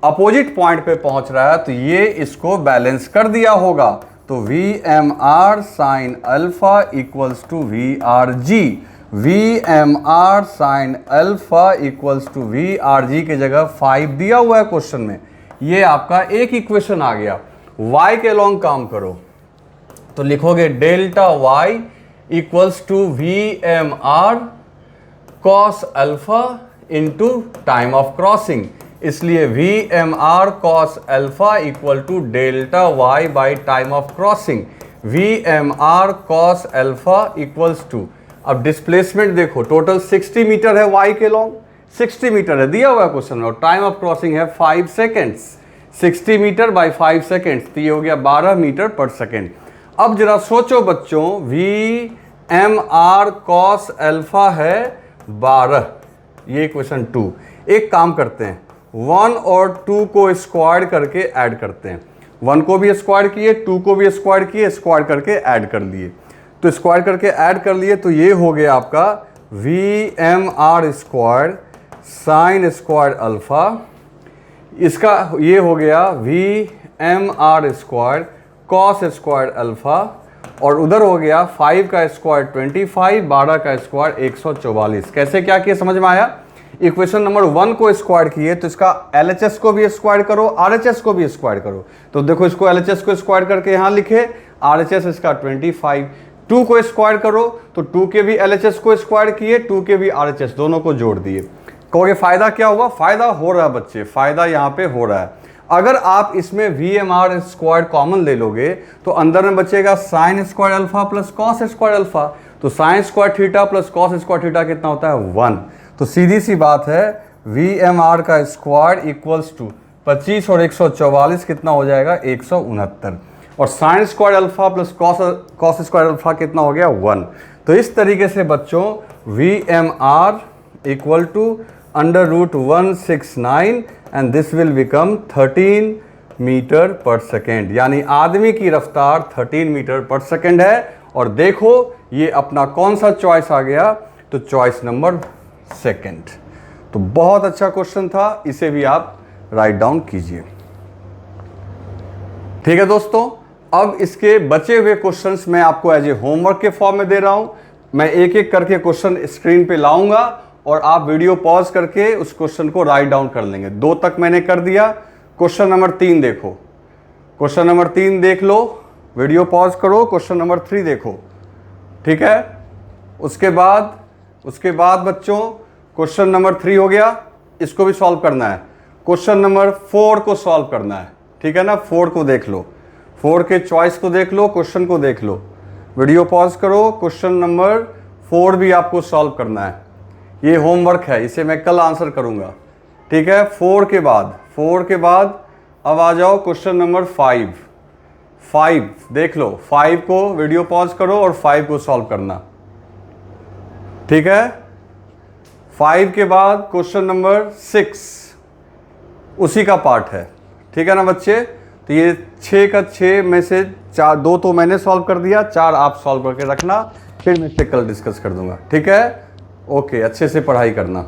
अपोजिट पॉइंट पे पहुंच रहा है, तो ये इसको बैलेंस कर दिया होगा। तो VMR sine alpha equals to VRG। VMR sine alpha equals to VRG के जगह 5 दिया हुआ है क्वेश्चन में। ये आपका एक इक्वेशन आ गया। y के लॉन्ग काम करो, तो लिखोगे delta y equals to VMR cos alpha into time of crossing. इसलिए VMR cos alpha equal to delta y by time of crossing. VMR cos alpha equals to, अब डिस्प्लेसमेंट देखो, total 60 metre है y के long, 60 metre है दिया हुआ question में, और टाइम ऑफ क्रॉसिंग है 5 सेकेंड्स। 60 मीटर बाई 5 सेकेंड्स, तो ये हो गया 12 मीटर पर सेकेंड। अब जरा सोचो बच्चों, VMR कॉस अल्फा है 12, ये क्वेश्चन 2। एक काम करते हैं, 1 और 2 को स्क्वायर करके ऐड करते हैं। 1 को भी स्क्वायर किए, 2 को भी स्क्वायर किए, स्क्वायर करके ऐड कर लिए। तो स्क्वायर करके ऐड कर लिए, तो ये हो गया आपका VMR square sine square alpha, इसका ये हो गया VMR square cos square alpha, और उधर हो गया 5 का स्क्वायर 25, 12 का स्क्वायर 144। कैसे क्या किया समझ में आया। इक्वेशन नंबर 1 को स्क्वायर किए, तो इसका LHS को भी स्क्वायर करो, RHS को भी स्क्वायर करो। तो देखो इसको LHS को स्क्वायर करके यहाँ लिखे, RHS इसका 25। 2 को स्क्वायर करो, तो 2 के भी LHS को स्क्वायर किए, 2 के भी RHS, दोनों को जोड़ दिए। कहोगे फायदा क्या हुआ, फायदा हो रहा है बच्चे, फायदा यहाँ पे हो रहा है। अगर आप इसमें VMR स्क्वायर कॉमन ले लोगे, तो अंदर में बचेगा sine square alpha plus cos square alpha. तो sine square theta plus cos square theta कितना होता है, 1। तो सीधी सी बात है, VMR का स्क्वायर इक्वल्स टू 25 और 144 कितना हो जाएगा, 169। और sign square alpha plus cos square alpha कितना हो गया, 1। तो इस तरीके से बच्चों VMR equal to √169 and this will become 13 metre per second, यानी आदमी की रफ्तार 13 मीटर पर सेकेंड है। और देखो ये अपना कौन सा चॉइस आ गया, तो चॉइस नंबर सेकेंड। तो बहुत अच्छा क्वेश्चन था, इसे भी आप राइट डाउन कीजिए। ठीक है दोस्तों, अब इसके बचे हुए क्वेश्चंस मैं आपको एज ए होमवर्क के फॉर्म में दे रहा हूं। मैं एक एक करके क्वेश्चन स्क्रीन पे लाऊंगा और आप वीडियो पॉज करके उस क्वेश्चन को राइट डाउन कर लेंगे। 2 तक मैंने कर दिया। क्वेश्चन नंबर 3 देखो, क्वेश्चन नंबर 3 देख लो, वीडियो पॉज करो, क्वेश्चन नंबर 3 देखो। ठीक है, उसके बाद बच्चों क्वेश्चन नंबर 3 हो गया, इसको भी सॉल्व करना है। क्वेश्चन नंबर 4 को सॉल्व करना है, ठीक है ना। 4 को देख लो, 4 के चॉइस को देख लो, क्वेश्चन को देख लो, वीडियो पॉज करो। क्वेश्चन नंबर 4 भी आपको सॉल्व करना है, ये होमवर्क है, इसे मैं कल आंसर करूंगा। ठीक है, 4 के बाद अब आ जाओ क्वेश्चन नंबर 5 देख लो। 5 को वीडियो पॉज करो और 5 को सॉल्व करना। ठीक है, 5 के बाद क्वेश्चन नंबर 6 उसी का पार्ट है। ठीक है ना बच्चे। तो ये 6 का 6 में से 2 तो मैंने सॉल्व कर दिया, 4 आप सॉल्व करके रखना, फिर मैं इसे कल डिस्कस कर दूंगा। ठीक है, ओके, अच्छे से पढ़ाई करना।